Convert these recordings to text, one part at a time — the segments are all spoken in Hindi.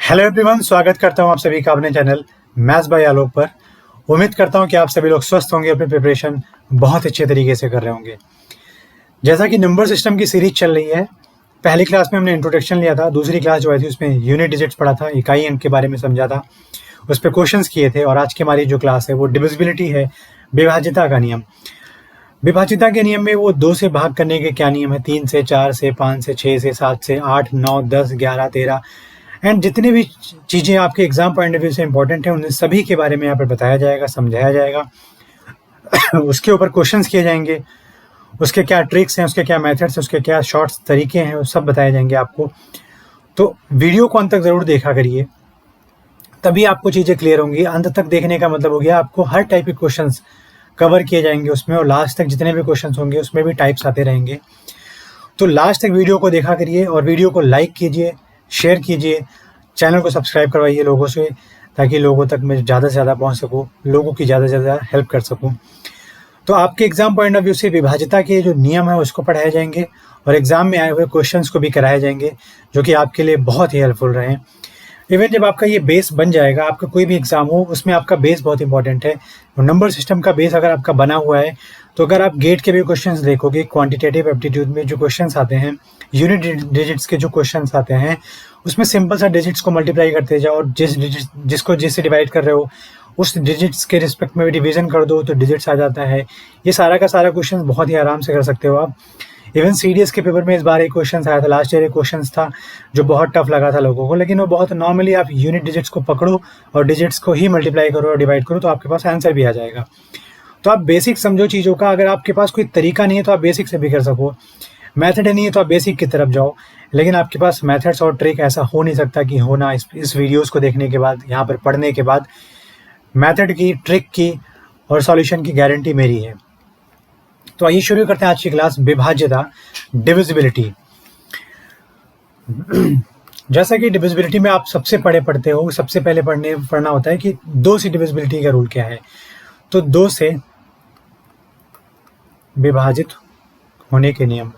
हेलो एवरीवन, स्वागत करता हूं आप सभी का अपने चैनल मैथ्स बाय आलोक पर। उम्मीद करता हूं कि आप सभी लोग स्वस्थ होंगे, अपनी प्रिपरेशन बहुत अच्छे तरीके से कर रहे होंगे। जैसा कि नंबर सिस्टम की सीरीज चल रही है, पहली क्लास में हमने इंट्रोडक्शन लिया था, दूसरी क्लास जो आई थी उसमें यूनिट डिजिट्स पढ़ा था, इकाई अंक के बारे में समझा था, उस पर क्वेश्चंस किए थे। और आज की हमारी जो क्लास है वो डिविजिबिलिटी है, विभाज्यता का नियम। विभाज्यता के नियम में वो 2 से भाग करने के क्या नियम है, 3 से, 4 से, 5 से, 6 से, 7 से, 8, 9, 10, 11, 13 एंड जितनी भी चीज़ें आपके एग्जाम पॉइंट ऑफ व्यू से इंपॉर्टेंट है उन सभी के बारे में यहाँ पर बताया जाएगा, समझाया जाएगा। उसके ऊपर क्वेश्चंस किए जाएंगे, उसके क्या ट्रिक्स हैं, उसके क्या मेथड्स हैं, उसके क्या शॉर्ट्स तरीके हैं, वो सब बताए जाएंगे आपको। तो वीडियो को अंत तक ज़रूर देखा करिए, तभी आपको चीज़ें क्लियर होंगी। अंत तक देखने का मतलब हो गया आपको हर टाइप के क्वेश्चंस कवर किए जाएंगे उसमें, और लास्ट तक जितने भी क्वेश्चंस होंगे उसमें भी टाइप्स आते रहेंगे। तो लास्ट तक वीडियो को देखा करिए और वीडियो को लाइक कीजिए, शेयर कीजिए, चैनल को सब्सक्राइब करवाइए लोगों से, ताकि लोगों तक मैं ज़्यादा से ज़्यादा पहुंच सकूं, लोगों की ज़्यादा से ज़्यादा हेल्प कर सकूं। तो आपके एग्जाम पॉइंट ऑफ व्यू से विभाज्यता के जो नियम है उसको पढ़ाए जाएंगे और एग्जाम में आए हुए क्वेश्चंस को भी कराए जाएंगे, जो कि आपके लिए बहुत ही हेल्पफुल रहे। इवन जब आपका ये बेस बन जाएगा, आपका कोई भी एग्जाम हो उसमें आपका बेस बहुत इंपॉर्टेंट है। नंबर सिस्टम का बेस अगर आपका बना हुआ है तो अगर आप गेट के भी क्वेश्चंस देखोगे, क्वांटिटेटिव एप्टीट्यूड में जो क्वेश्चंस आते हैं, यूनिट डिजिट्स के जो क्वेश्चंस आते हैं, उसमें सिंपल सा डिजिट्स को मल्टीप्लाई करते जाओ और जिसको जिससे डिवाइड कर रहे हो उस डिजिट्स के रिस्पेक्ट में भी डिवीजन कर दो तो डिजिट्स आ जाता है। ये सारा का सारा क्वेश्चन बहुत ही आराम से कर सकते हो आप। इवन सीडीएस के पेपर में इस बार एक क्वेश्चन आया था, लास्ट ईयर एक क्वेश्चन था जो बहुत टफ लगा था लोगों को, लेकिन वो बहुत नॉर्मली आप यूनिट डिजिट्स को पकड़ो और डिजिट्स को ही मल्टीप्लाई करो और डिवाइड करो तो आपके पास आंसर भी आ जाएगा। तो आप बेसिक समझो चीज़ों का, अगर आपके पास कोई तरीका नहीं है तो आप बेसिक से भी कर सको, मेथड नहीं है तो आप बेसिक की तरफ जाओ। लेकिन आपके पास मेथड्स और ट्रिक ऐसा हो नहीं सकता कि होना इस वीडियोस को देखने के बाद, यहाँ पर पढ़ने के बाद मेथड की, ट्रिक की और सॉल्यूशन की गारंटी मेरी है। तो आइए शुरू करते हैं आज की क्लास, विभाज्यता, डिविजिबिलिटी। जैसा कि डिविजिबिलिटी में आप सबसे पढ़ते हो, सबसे पहले पढ़ना होता है कि 2 से डिविजिबिलिटी का रूल क्या है। तो 2 से विभाजित होने के नियम।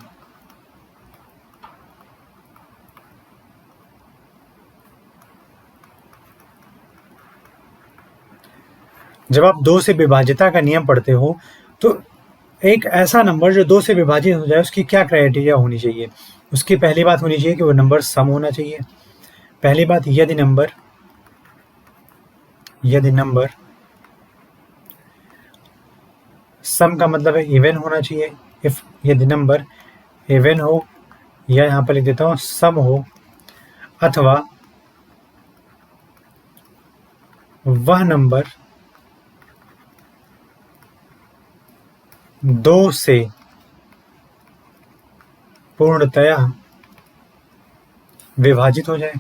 जब आप 2 से विभाज्यता का नियम पढ़ते हो तो एक ऐसा नंबर जो 2 से विभाजित हो जाए उसकी क्या क्राइटेरिया होनी चाहिए। उसकी पहली बात होनी चाहिए कि वो नंबर सम होना चाहिए। पहली बात, यदि नंबर सम का मतलब है इवन होना चाहिए। यदि नंबर इवन हो, या यहाँ पर लिख देता हूँ सम हो, अथवा वह नंबर 2 से पूर्णतया विभाजित हो जाए।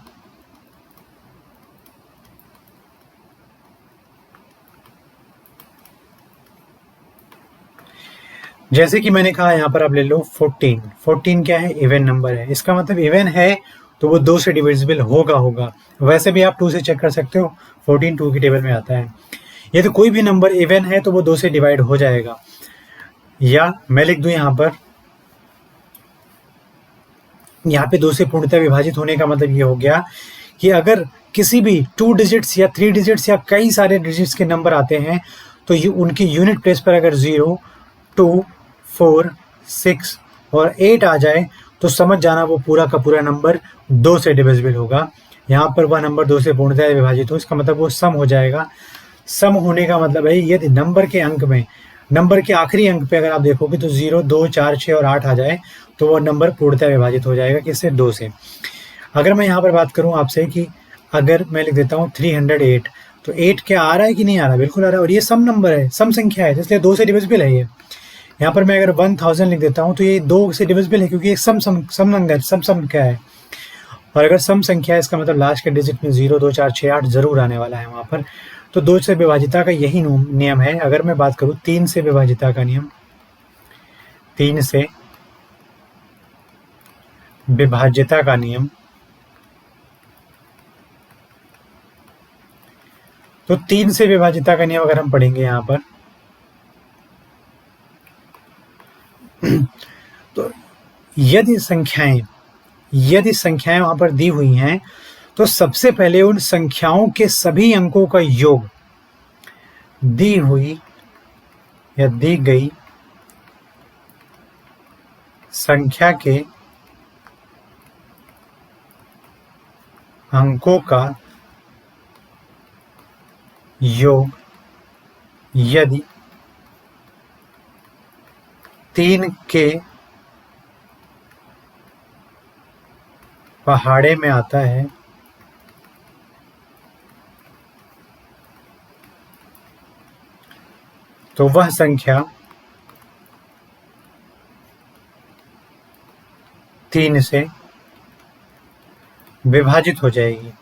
जैसे कि मैंने कहा, यहाँ पर आप ले लो 14 क्या है, इवन नंबर है। इसका मतलब इवन है तो वो 2 से डिविजिबल होगा। वैसे भी आप 2 से चेक कर सकते हो, 14 2 की टेबल में आता है। ये तो कोई भी नंबर इवन है तो वो 2 से डिवाइड हो जाएगा। या मैं लिख दूं यहाँ पे 2 से पूर्णतः विभाजित होने का मतलब ये हो गया कि अगर किसी भी 2 डिजिट्स या 3 डिजिट्स या कई सारे डिजिट्स के नंबर आते हैं तो ये उनकी यूनिट प्लेस पर अगर 0, 2, 4, 6 और 8 आ जाए तो समझ जाना वो पूरा का पूरा नंबर 2 से डिविजिबल होगा। यहाँ पर वह नंबर 2 से पूर्णतः विभाजित हो, इसका मतलब वो सम हो जाएगा। सम होने का मतलब है यदि नंबर के अंक में, नंबर के आखिरी अंक पे अगर आप देखोगे तो 0, 2, 4, 6 और 8 आ जाए तो वो नंबर पूर्णतः विभाजित हो जाएगा, किससे, 2 से। अगर मैं यहाँ पर बात करूँ आपसे कि अगर मैं लिख देता हूँ 308, तो 8 क्या आ रहा है कि नहीं आ रहा, बिल्कुल आ रहा है, और ये सम नंबर है, सम संख्या है, इसलिए 2 से डिविजिबल है ये। यहाँ पर मैं अगर 1000 लिख देता हूँ तो ये 2 से डिविजिबल है क्योंकि ये सम संख्या है। और अगर सम संख्या है इसका मतलब लास्ट के डिजिट में 0, 2, 4, 6, 8 जरूर आने वाला है वहाँ पर। तो 2 से विभाजिता का यही नियम है। अगर मैं बात करूँ 3 से विभाजिता का नियम, 3 से विभाज्यता का नियम, तो 3 से विभाजिता का नियम अगर हम पढ़ेंगे यहाँ पर तो यदि संख्याएं वहां पर दी हुई हैं तो सबसे पहले उन संख्याओं के सभी अंकों का योग दी हुई या दी गई संख्या के अंकों का योग यदि 3 के पहाड़े में आता है तो वह संख्या 3 से विभाजित हो जाएगी।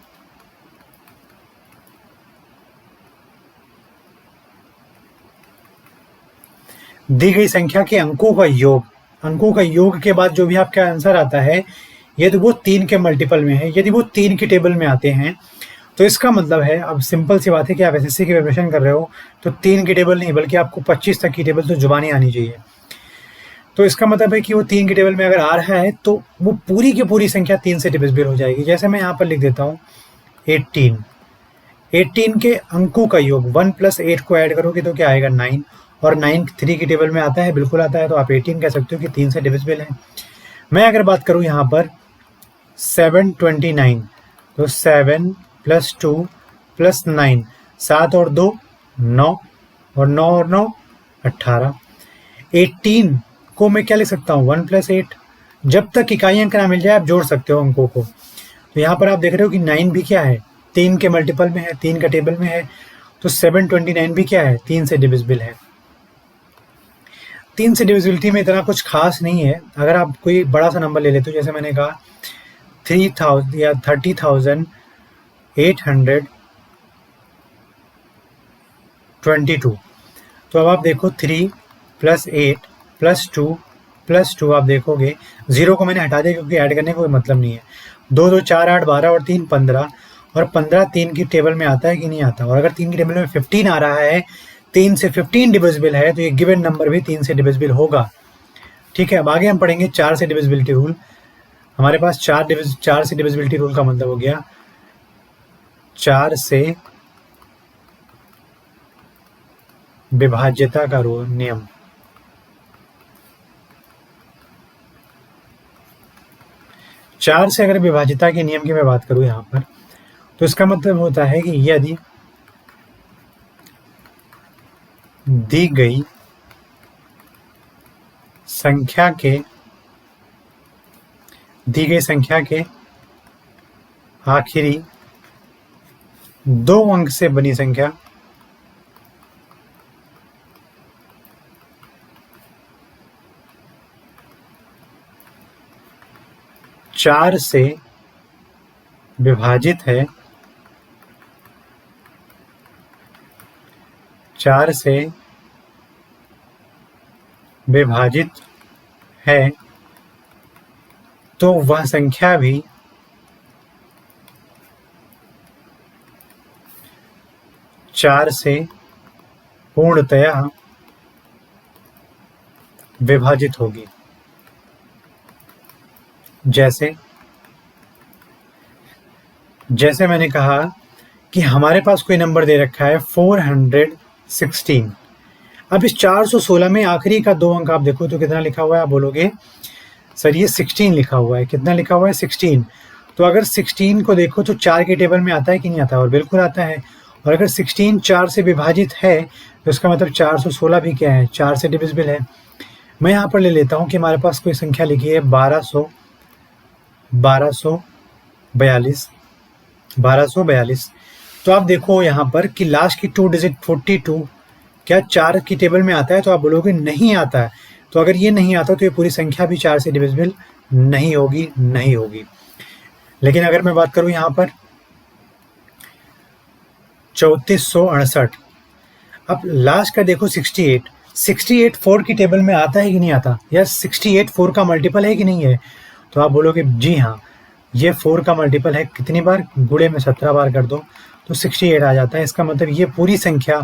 दी गई संख्या के अंकों का योग के बाद जो भी आपका आंसर आता है यदि वो 3 के मल्टीपल में है, यदि वो 3 की टेबल में आते हैं तो इसका मतलब है, अब सिंपल सी बात है कि आप एसएससी की प्रिपरेशन कर रहे हो तो 3 की टेबल नहीं बल्कि आपको 25 तक की टेबल तो जुबानी आनी चाहिए। तो इसका मतलब है कि वो 3 की टेबल में अगर आ रहा है तो वो पूरी की पूरी संख्या 3 से डिविजिबल हो जाएगी। जैसे मैं यहाँ पर लिख देता हूँ 18 के अंकों का योग 1 + 8 को ऐड करोगे तो क्या आएगा 9, और 9 3 की टेबल में आता है, बिल्कुल आता है, तो आप 18 कह सकते हो कि 3 से डिविजिबल है। मैं अगर बात करूँ यहाँ पर 729 तो 7 + 2 + 9 7 और 2 9 और 9 और 9 18। 18 को मैं क्या लिख सकता हूँ 1 + 8, जब तक इकाई अंक ना मिल जाए आप जोड़ सकते हो अंकों को। तो यहाँ पर आप देख रहे हो कि 9 भी क्या है 3 के मल्टीपल में है, 3 का टेबल में है, तो 729 भी क्या है 3 से डिविजिबल है। 3 से डिविजिबिलिटी में इतना कुछ खास नहीं है। अगर आप कोई बड़ा सा नंबर ले लेते हो, जैसे मैंने कहा 3000 या 30,822, तो अब आप देखो 3 + 8 + 2 + 2 आप देखोगे, 0 को मैंने हटा दिया क्योंकि ऐड करने का कोई मतलब नहीं है। 2 2 4 8 12 और 3 15, और 15 3 की टेबल में आता है कि नहीं आता, और अगर 3 की टेबल में 15 आ रहा है, 3 से 15 डिविजिबल है, तो ये गिवन नंबर भी 3 से डिविजिबल होगा। ठीक है, अब आगे हम पढ़ेंगे 4 से डिविजिबिलिटी रूल। हमारे पास 4 से डिविजिबिलिटी रूल का मतलब हो गया 4 से विभाज्यता का नियम। चार से अगर विभाज्यता के नियम की मैं बात करूं यहाँ पर, तो इसका मतलब होता है कि यदि दी गई संख्या के आखिरी 2 अंक से बनी संख्या चार से विभाजित है, 4 से विभाजित है, तो वह संख्या भी 4 से पूर्णतया विभाजित होगी। जैसे मैंने कहा कि हमारे पास कोई नंबर दे रखा है 416। अब इस 416 में आखिरी का 2 अंक आप देखो तो कितना लिखा हुआ है, आप बोलोगे सर ये 16 लिखा हुआ है। कितना लिखा हुआ है 16। तो अगर 16 को देखो तो 4 के टेबल में आता है कि नहीं आता, और बिल्कुल आता है। और अगर 16 4 से विभाजित है तो इसका मतलब 416 भी क्या है 4 से डिविजिबल है। मैं यहाँ पर ले लेता हूँ कि हमारे पास कोई संख्या लिखी है 1242। तो आप देखो यहाँ पर कि लास्ट की 2 डिजिट 42 क्या 4 की टेबल में आता है, तो आप बोलोगे नहीं आता है। तो अगर ये नहीं आता तो ये पूरी संख्या भी 4 से डिविजिबल नहीं होगी। लेकिन अगर मैं बात करूँ यहाँ पर 3468, अब लास्ट का देखो 68 4 की टेबल में आता है कि नहीं आता, या 68 4 का मल्टीपल है कि नहीं है, तो आप बोलोगे जी हाँ ये 4 का मल्टीपल है। कितनी बार, गुणे में 17 बार कर दो तो 68 आ जाता है। इसका मतलब ये पूरी संख्या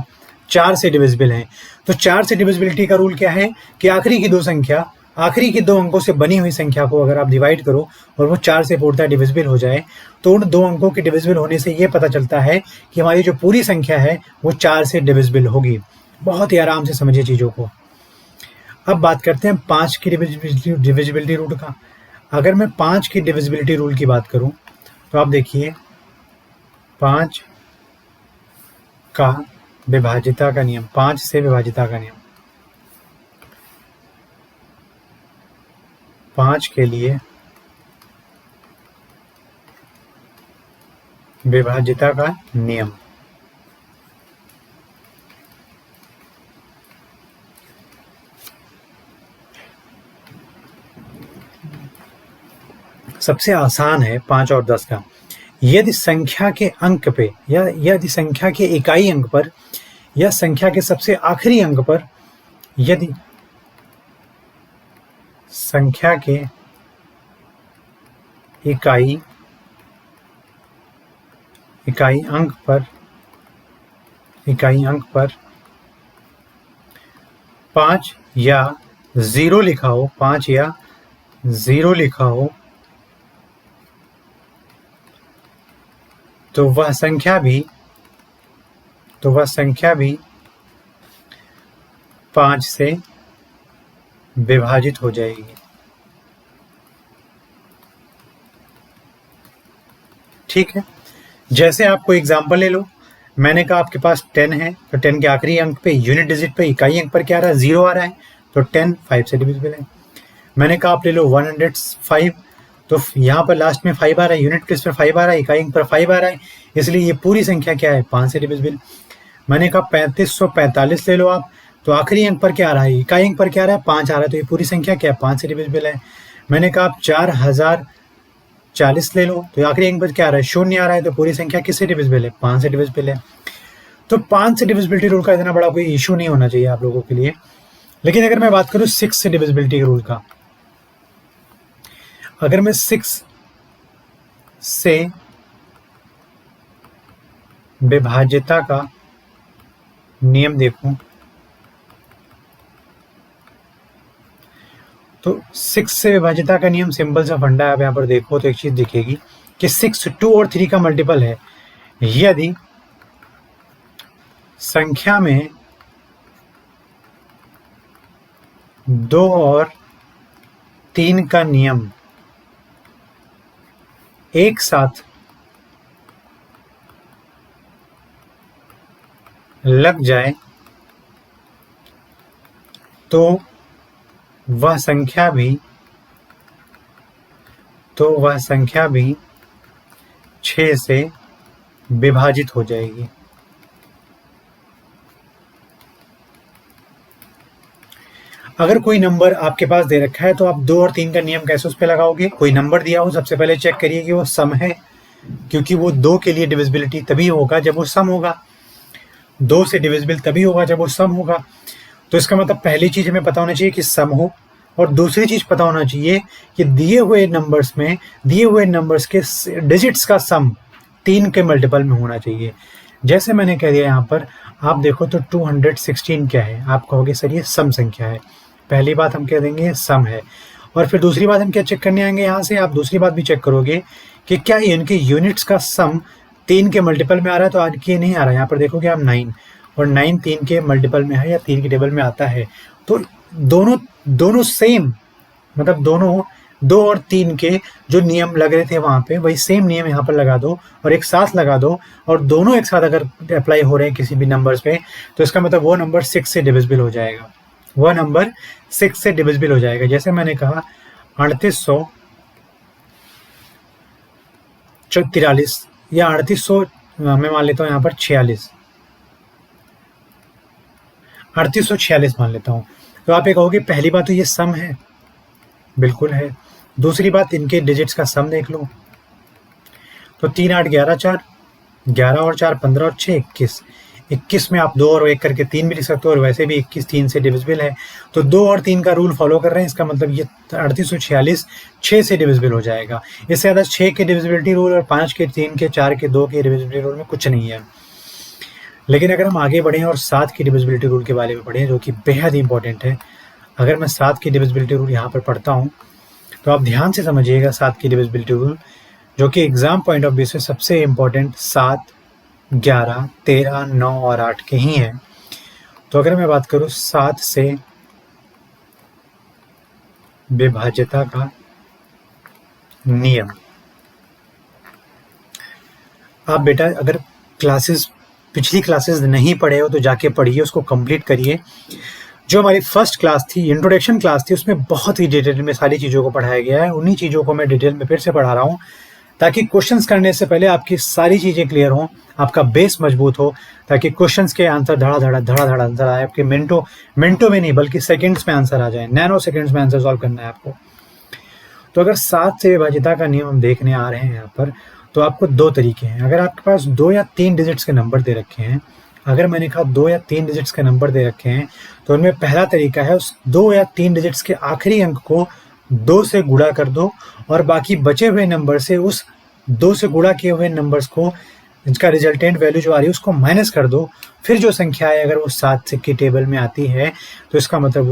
4 से डिविजिबल है। तो 4 से डिविजिबिलिटी का रूल क्या है कि आखिरी की 2 संख्या आखिरी के 2 अंकों से बनी हुई संख्या को अगर आप डिवाइड करो और वो 4 से पूर्णतः डिविजिबल हो जाए, तो उन 2 अंकों के डिविजिबल होने से ये पता चलता है कि हमारी जो पूरी संख्या है वो 4 से डिविजिबल होगी। बहुत ही आराम से समझिए चीज़ों को। अब बात करते हैं 5 की डिविजिबिलिटी रूल का। अगर मैं 5 की डिविजिबिलिटी रूल की बात करूं तो आप देखिए 5 का विभाजिता का नियम, 5 से विभाजिता का नियम, 5 के लिए विभाजिता का नियम। सबसे आसान है 5 और 10 का। यदि संख्या के अंक पे या यदि संख्या के इकाई अंक पर या संख्या के सबसे आखिरी अंक पर यदि संख्या के इकाई अंक पर 5 या 0 लिखा हो, 5 या 0 लिखा हो, तो वह संख्या भी 5 से विभाजित हो जाएगी। ठीक है, जैसे आपको एग्जांपल ले लो, मैंने कहा आपके पास 10 है, तो 10 के आखिरी अंक पे यूनिट डिजिट पे इकाई अंक पर क्या आ रहा है, 0 आ रहा है, तो 10 5 से डिविजिबल है। मैंने कहा आप ले लो 105, तो यहाँ पर लास्ट में 5 आ रहा है, यूनिट प्लेस पर 5 आ रहा है, इकाई अंक पर 5 आ रहा है, इसलिए ये पूरी संख्या क्या है, 5 से डिविजिबल। मैंने कहा 3545 ले लो आप, तो आखिरी अंक पर क्या आ रहा है, इकाई अंक पर क्या आ रहा है, 5 आ रहा है, तो ये पूरी संख्या क्या है, 5 से डिविजिबल है। मैंने कहा आप 4040 ले लो, तो आखिरी अंक पर क्या आ रहा है, 0 आ रहा है, तो पूरी संख्या किससे डिविजिबल है, 5 से डिविजिबल है। तो 5 से डिविजिबिलिटी रूल का इतना बड़ा कोई इशू नहीं होना चाहिए आप लोगों के लिए। लेकिन अगर मैं बात करूं 6 से डिविजिबिलिटी रूल का, अगर मैं 6 से विभाज्यता का नियम देखूं, तो 6 से विभाज्यता का नियम सिंपल सा फंडा है। आप यहाँ पर देखो तो एक चीज दिखेगी कि 6 2 और 3 का मल्टीपल है। यदि संख्या में 2 और 3 का नियम एक साथ लग जाए, तो वह संख्या भी 6 से विभाजित हो जाएगी। अगर कोई नंबर आपके पास दे रखा है, तो आप 2 और 3 का नियम कैसे उस पर लगाओगे। कोई नंबर दिया हो, सबसे पहले चेक करिए कि वो सम है, क्योंकि वो 2 के लिए डिविजिबिलिटी तभी होगा जब वो सम होगा, 2 से डिविजिबल तभी होगा जब वो सम होगा। तो इसका मतलब पहली चीज हमें पता होना चाहिए कि सम हो, और दूसरी चीज पता होना चाहिए कि दिए हुए नंबर्स के डिजिट्स का सम 3 के मल्टीपल में होना चाहिए। जैसे मैंने कह दिया यहाँ पर, आप देखो तो 216 क्या है, आप कहोगे सर ये सम संख्या है। पहली बात हम कह देंगे सम है, और फिर दूसरी बात हम क्या चेक करने आएंगे, यहाँ से आप दूसरी बात भी चेक करोगे कि क्या इनके यूनिट्स का सम 3 के मल्टीपल में आ रहा है, तो आज के नहीं आ रहा है। यहाँ पर देखोगे आप 9, और 9 3 के मल्टीपल में है या 3 के टेबल में आता है, तो दोनों सेम, मतलब दोनों 2 और 3 के जो नियम लग रहे थे वहां पे, वही सेम नियम यहाँ पर लगा दो और एक साथ लगा दो, और दोनों एक साथ अगर अप्लाई हो रहे हैं किसी भी नंबर्स पे, तो इसका मतलब वो नंबर 6 से डिविजिबल हो जाएगा, वह नंबर 6 से डिविजिबल हो जाएगा। जैसे मैंने कहा 3843 या 3800, मैं मान लेता हूँ यहाँ पर 3846 मान लेता हूँ। तो आप ये कहोगे पहली बात तो ये सम है, बिल्कुल है। दूसरी बात इनके डिजिट्स का सम देख लो, तो 3 8 11 4, 11 और 4 15 और 6 21, 21 में आप 2 और 1 करके 3 भी लिख सकते हो, और वैसे भी 21 3 से डिविजिबल है, तो 2 और 3 का रूल फॉलो कर रहे हैं। इसका मतलब ये 3846 6 से डिविजिबल हो जाएगा। इससे ज़्यादा 6 के डिविजिबिलिटी रूल और 5 के 3 के 4 के 2 के डिविजिबिलिटी रूल में कुछ नहीं है। लेकिन अगर हम आगे बढ़ें और 7 की डिविजिबिलिटी रूल के बारे में पढ़ें, जो कि बेहद इंपॉर्टेंट है, अगर मैं 7 की डिविजिबिलिटी रूल यहाँ पर पढ़ता हूँ तो आप ध्यान से समझिएगा 7 की डिविजिबिलिटी रूल, जो कि एग्जाम पॉइंट ऑफ व्यू से सबसे इम्पोर्टेंट 7, 11, 13, 9 और 8 के ही हैं। तो अगर मैं बात करूँ 7 से विभाज्यता का नियम, आप बेटा अगर पिछली क्लासेस नहीं पढ़े हो तो जाके पढ़िए, उसको कंप्लीट करिए। जो हमारी फर्स्ट क्लास थी, इंट्रोडक्शन क्लास थी, उसमें बहुत ही डिटेल में सारी चीज़ों को पढ़ाया गया है। उन्हीं चीज़ों को मैं डिटेल में फिर से पढ़ा रहा हूँ ताकि क्वेश्चंस करने से पहले आपकी सारी चीज़ें क्लियर हों, आपका बेस मजबूत हो, ताकि क्वेश्चंस के आंसर धड़ा आंसर आए, आपके मिनटों में नहीं बल्कि सेकेंड्स में आंसर आ जाए, नैनो सेकेंड्स में आंसर सॉल्व करना है आपको। तो अगर 7 से विभाज्यता का नियम हम देखने आ रहे हैं यहाँ पर, तो आपको 2 तरीके हैं। अगर आपके पास 2 या 3 डिजिट्स के नंबर दे रखे हैं, अगर मैंने कहा 2 या 3 डिजिट्स के नंबर दे रखे हैं, तो उनमें पहला तरीका है उस 2 या 3 डिजिट्स के आखिरी अंक को 2 से गुणा कर दो और बाकी बचे हुए नंबर से उस 2 से गुणा किए हुए नंबर्स को, जिसका रिजल्टेंट वैल्यू जो आ रही है उसको माइनस कर दो। फिर जो संख्या है अगर वो 7 की टेबल में आती है तो इसका मतलब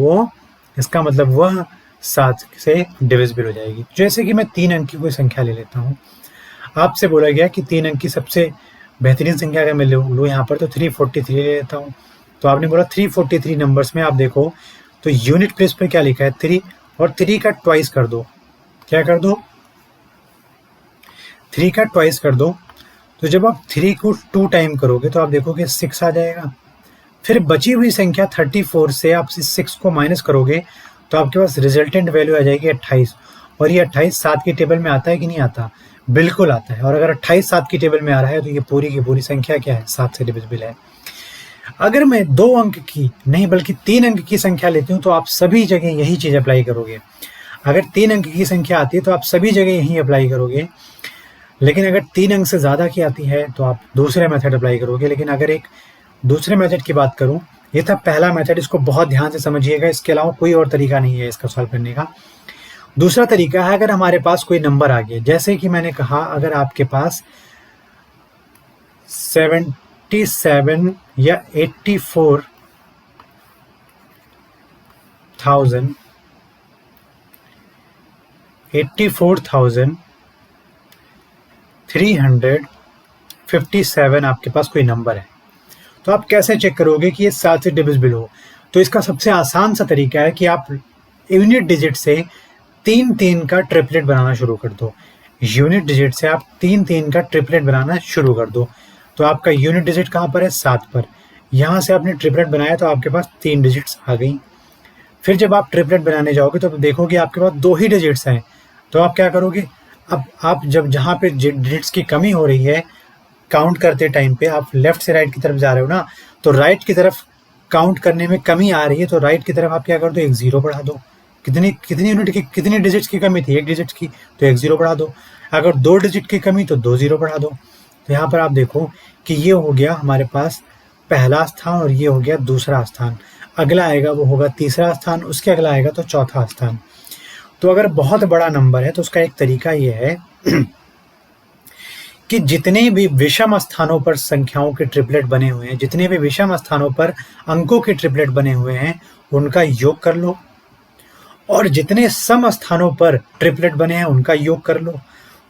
वह 7 से डिविजिबल हो जाएगी। जैसे कि मैं 3 अंक की कोई संख्या ले लेता हूँ, आपसे बोला गया कि 3 अंक की सबसे बेहतरीन संख्या अगर मैं लूँ यहाँ पर तो 343 ले लेता हूँ। तो आपने बोला 343 नंबर्स में आप देखो तो यूनिट प्लेस पर क्या लिखा है 3, और 3 का ट्वाइस कर दो। क्या कर दो? 3 का ट्वाइस कर दो। तो जब आप 3 को 2 टाइम करोगे तो आप देखोगे 6 आ जाएगा। फिर बची हुई संख्या 34 से आप 6 को माइनस करोगे तो आपके पास रिजल्टेंट वैल्यू आ जाएगी 28। और ये 28 7 की टेबल में आता है कि नहीं आता? बिल्कुल आता है। और अगर 28 7 की टेबल में आ रहा है तो ये पूरी की पूरी संख्या क्या है? 7 से डिविजिबल है। अगर मैं 2 अंक की नहीं बल्कि 3 अंक की संख्या लेती हूँ तो आप सभी जगह यही चीज़ अप्लाई करोगे। अगर 3 अंक की संख्या आती है तो आप सभी जगह यही अप्लाई करोगे। लेकिन अगर 3 अंक से ज़्यादा की आती है तो आप दूसरे मेथड अप्लाई करोगे। लेकिन अगर एक दूसरे मेथड की बात करूँ, ये था पहला मेथड, इसको बहुत ध्यान से समझिएगा। इसके अलावा कोई और तरीका नहीं है इसका सॉल्व करने का। दूसरा तरीका है अगर हमारे पास कोई नंबर आ गया, जैसे कि मैंने कहा अगर आपके पास 77 या 84,357 आपके पास कोई नंबर है, तो आप कैसे चेक करोगे कि ये 7 से डिविजिबल हो? तो इसका सबसे आसान सा तरीका है कि आप यूनिट डिजिट से 3 का ट्रिपलेट बनाना शुरू कर दो। यूनिट डिजिट से आप 3 का ट्रिपलेट बनाना शुरू कर दो। तो आपका यूनिट डिजिट कहाँ पर है? 7 पर। यहाँ से आपने ट्रिपलेट बनाया तो आपके पास 3 डिजिट्स आ गई। फिर जब आप ट्रिपलेट बनाने जाओगे तो देखोगे आपके पास 2 ही डिजिट्स हैं। तो आप क्या करोगे? अब आप जहाँ पे डिजिट्स की कमी हो रही है काउंट करते टाइम पे, आप लेफ्ट से राइट की तरफ जा रहे हो ना, तो राइट की तरफ काउंट करने में कमी आ रही है तो राइट की तरफ आप क्या कर दो? 1 0 बढ़ा दो। कितनी यूनिट की, कितनी डिजिट्स की कमी थी? 1 डिजिट की, तो 1 0 बढ़ा दो। अगर 2 डिजिट की कमी तो 2 0 बढ़ा दो। तो यहाँ पर आप देखो कि ये हो गया हमारे पास पहला स्थान और ये हो गया दूसरा स्थान। अगला आएगा वो होगा तीसरा स्थान, उसके अगला आएगा तो चौथा स्थान। तो अगर बहुत बड़ा नंबर है तो उसका एक तरीका ये है कि जितने भी विषम स्थानों पर संख्याओं के ट्रिपलेट बने हुए हैं, जितने भी विषम स्थानों पर अंकों के ट्रिपलेट बने हुए हैं उनका योग कर लो, और जितने सम स्थानों पर ट्रिपलेट बने हैं उनका योग कर लो।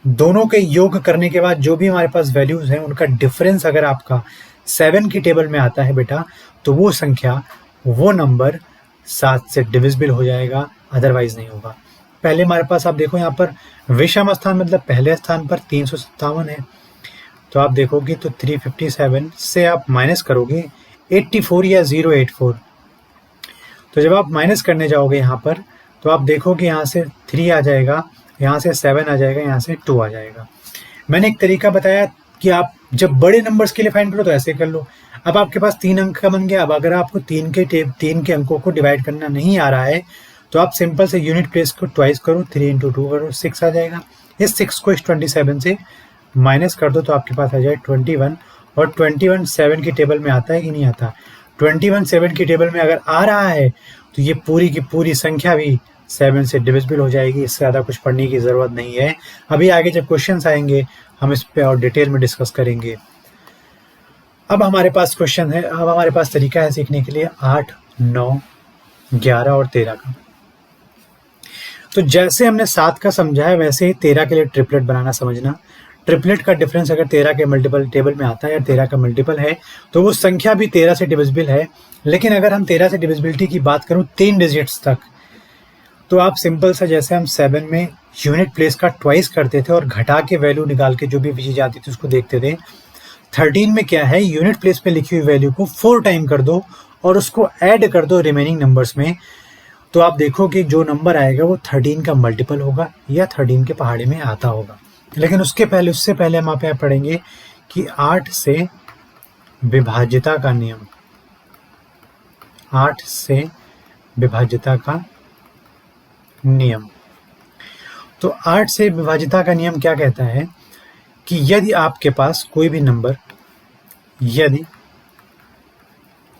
दोनों के योग करने के बाद जो भी हमारे पास वैल्यूज हैं उनका डिफरेंस अगर आपका 7 की टेबल में आता है बेटा, तो वो संख्या, वो नंबर 7 से डिविजिबल हो जाएगा, अदरवाइज नहीं होगा। पहले हमारे पास आप देखो यहाँ पर विषम स्थान मतलब पहले स्थान पर 357 है, तो आप देखोगे तो 357 से आप माइनस करोगे 84 या 084। तो जब आप माइनस करने जाओगे यहाँ पर तो आप देखोगे यहाँ से 3 आ जाएगा, यहाँ से 7 आ जाएगा, यहाँ से 2 आ जाएगा। मैंने एक तरीका बताया कि आप जब बड़े नंबर्स के लिए फाइंड करो तो ऐसे कर लो। अब आपके पास 3 अंक का बन गया। अब अगर आपको 3 के अंकों को डिवाइड करना नहीं आ रहा है तो आप सिंपल से यूनिट प्लेस को ट्वाइस करो, 3 × 2 करो, 6 आ जाएगा। इस 6 को इस 27 से माइनस कर दो तो आपके पास आ जाए 21। और 21 7 की टेबल में आता है कि नहीं आता? 21 7 की टेबल में अगर आ रहा है तो ये पूरी की पूरी संख्या भी 7 से डिविजिबल हो जाएगी। इससे ज़्यादा कुछ पढ़ने की ज़रूरत नहीं है। अभी आगे जब क्वेश्चंस आएंगे हम इस पे और डिटेल में डिस्कस करेंगे। अब हमारे पास क्वेश्चन है, अब हमारे पास तरीका है सीखने के लिए 8, 9, 11 और 13 का। तो जैसे हमने 7 का समझा है वैसे ही 13 के लिए ट्रिपलेट बनाना समझना। ट्रिपलेट का डिफरेंस अगर 13 के मल्टीपल टेबल में आता है या 13 का मल्टीपल है तो वो संख्या भी 13 से डिविजिबल है। लेकिन अगर हम 13 से डिविजिबिलिटी की बात करूं 3 डिजिट्स तक, तो आप सिंपल सा जैसे हम 7 में यूनिट प्लेस का ट्वाइस करते थे और घटा के वैल्यू निकाल के जो भी चीज आती थी उसको देखते थे, 13 में क्या है, यूनिट प्लेस पे लिखी हुई वैल्यू को 4 टाइम कर दो और उसको ऐड कर दो रिमेनिंग नंबर्स में, तो आप देखो कि जो नंबर आएगा वो 13 का मल्टीपल होगा या 13 के पहाड़े में आता होगा। लेकिन उससे पहले हम आप यहाँ पढ़ेंगे कि 8 से विभाज्यता का नियम, 8 से विभाज्यता का नियम। तो 8 से विभाज्यता का नियम क्या कहता है कि यदि आपके पास कोई भी नंबर, यदि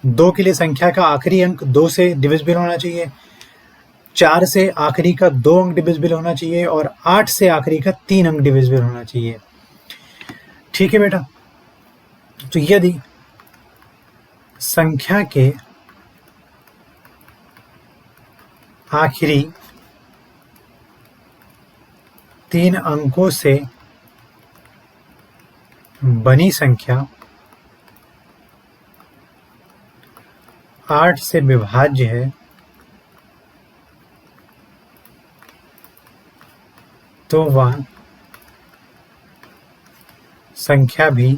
2 के लिए संख्या का आखिरी अंक 2 से डिविजिबल होना चाहिए, 4 से आखिरी का 2 अंक डिविजिबल होना चाहिए और 8 से आखिरी का 3 अंक डिविजिबल होना चाहिए। ठीक है बेटा। तो यदि संख्या के आखिरी 3 अंकों से बनी संख्या 8 से विभाज्य है तो वह संख्या भी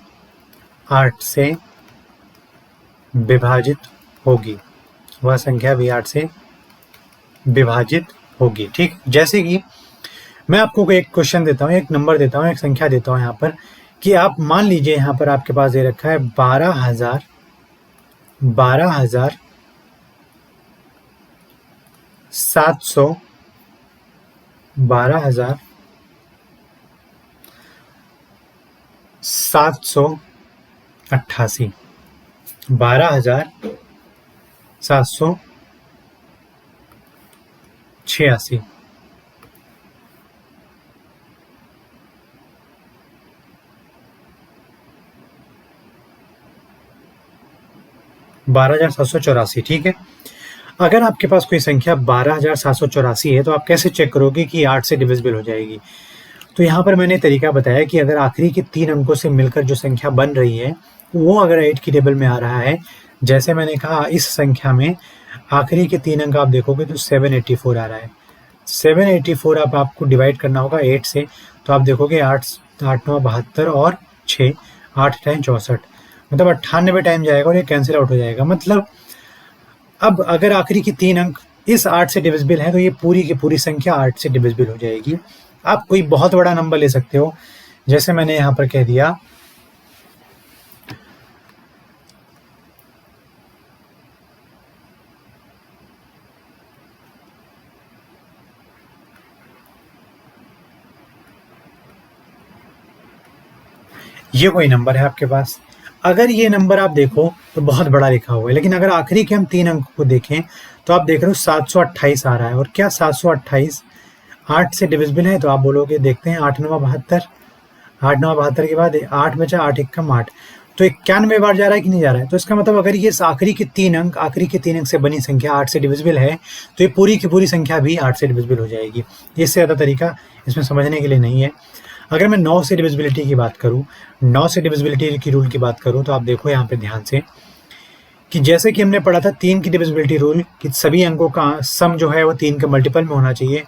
8 से विभाजित होगी, वह संख्या भी 8 से विभाजित होगी। ठीक, जैसे कि मैं आपको एक क्वेश्चन देता हूँ, एक नंबर देता हूँ, एक संख्या देता हूँ यहाँ पर कि आप मान लीजिए यहाँ पर आपके पास दे रखा है 12,700 12,788 12,786 12,784। ठीक है। अगर आपके पास कोई संख्या 12,784 है तो आप कैसे चेक करोगे कि 8 से डिविजिबल हो जाएगी? तो यहाँ पर मैंने तरीका बताया कि अगर आखिरी के 3 अंकों से मिलकर जो संख्या बन रही है वो अगर 8 की टेबल में आ रहा है, जैसे मैंने कहा इस संख्या में आखिरी के 3 अंक आप देखोगे तो 784 आ रहा है। 784 अब आपको डिवाइड करना होगा 8 से, तो आप देखोगे 8 9 72 और 6 8 टाइम 64, मतलब 98 टाइम जाएगा और ये कैंसिल आउट हो जाएगा। मतलब अब अगर आखिरी की 3 अंक इस 8 से डिविजिबल है तो ये पूरी की पूरी संख्या 8 से डिविजिबल हो जाएगी। आप कोई बहुत बड़ा नंबर ले सकते हो, जैसे मैंने यहां पर कह दिया ये कोई नंबर है आपके पास। अगर ये नंबर आप देखो तो बहुत बड़ा लिखा हुआ है, लेकिन अगर आखिरी के हम 3 अंक को देखें तो आप देख रहे हो 728 आ रहा है। और क्या 728 8 से डिविजिबल है? तो आप बोलोगे, देखते हैं, 8 9 72, 8 9 72 के बाद 8 बचा, 8 1 कम 8, तो 91 बार जा रहा है कि नहीं जा रहा है? तो इसका मतलब अगर ये आखिरी के 3 अंक से बनी संख्या 8 से डिविजिबल है तो ये पूरी की पूरी संख्या भी 8 से डिविजिबल हो जाएगी। इससे ज़्यादा तरीका इसमें समझने के लिए नहीं है। अगर मैं 9 से डिविजिबिलिटी की बात करूं, 9 से डिविजिबिलिटी की रूल की बात करूं, तो आप देखो यहाँ पे ध्यान से कि जैसे कि हमने पढ़ा था 3 की डिविजिबिलिटी रूल कि सभी अंकों का सम जो है वो 3 के मल्टीपल में होना चाहिए,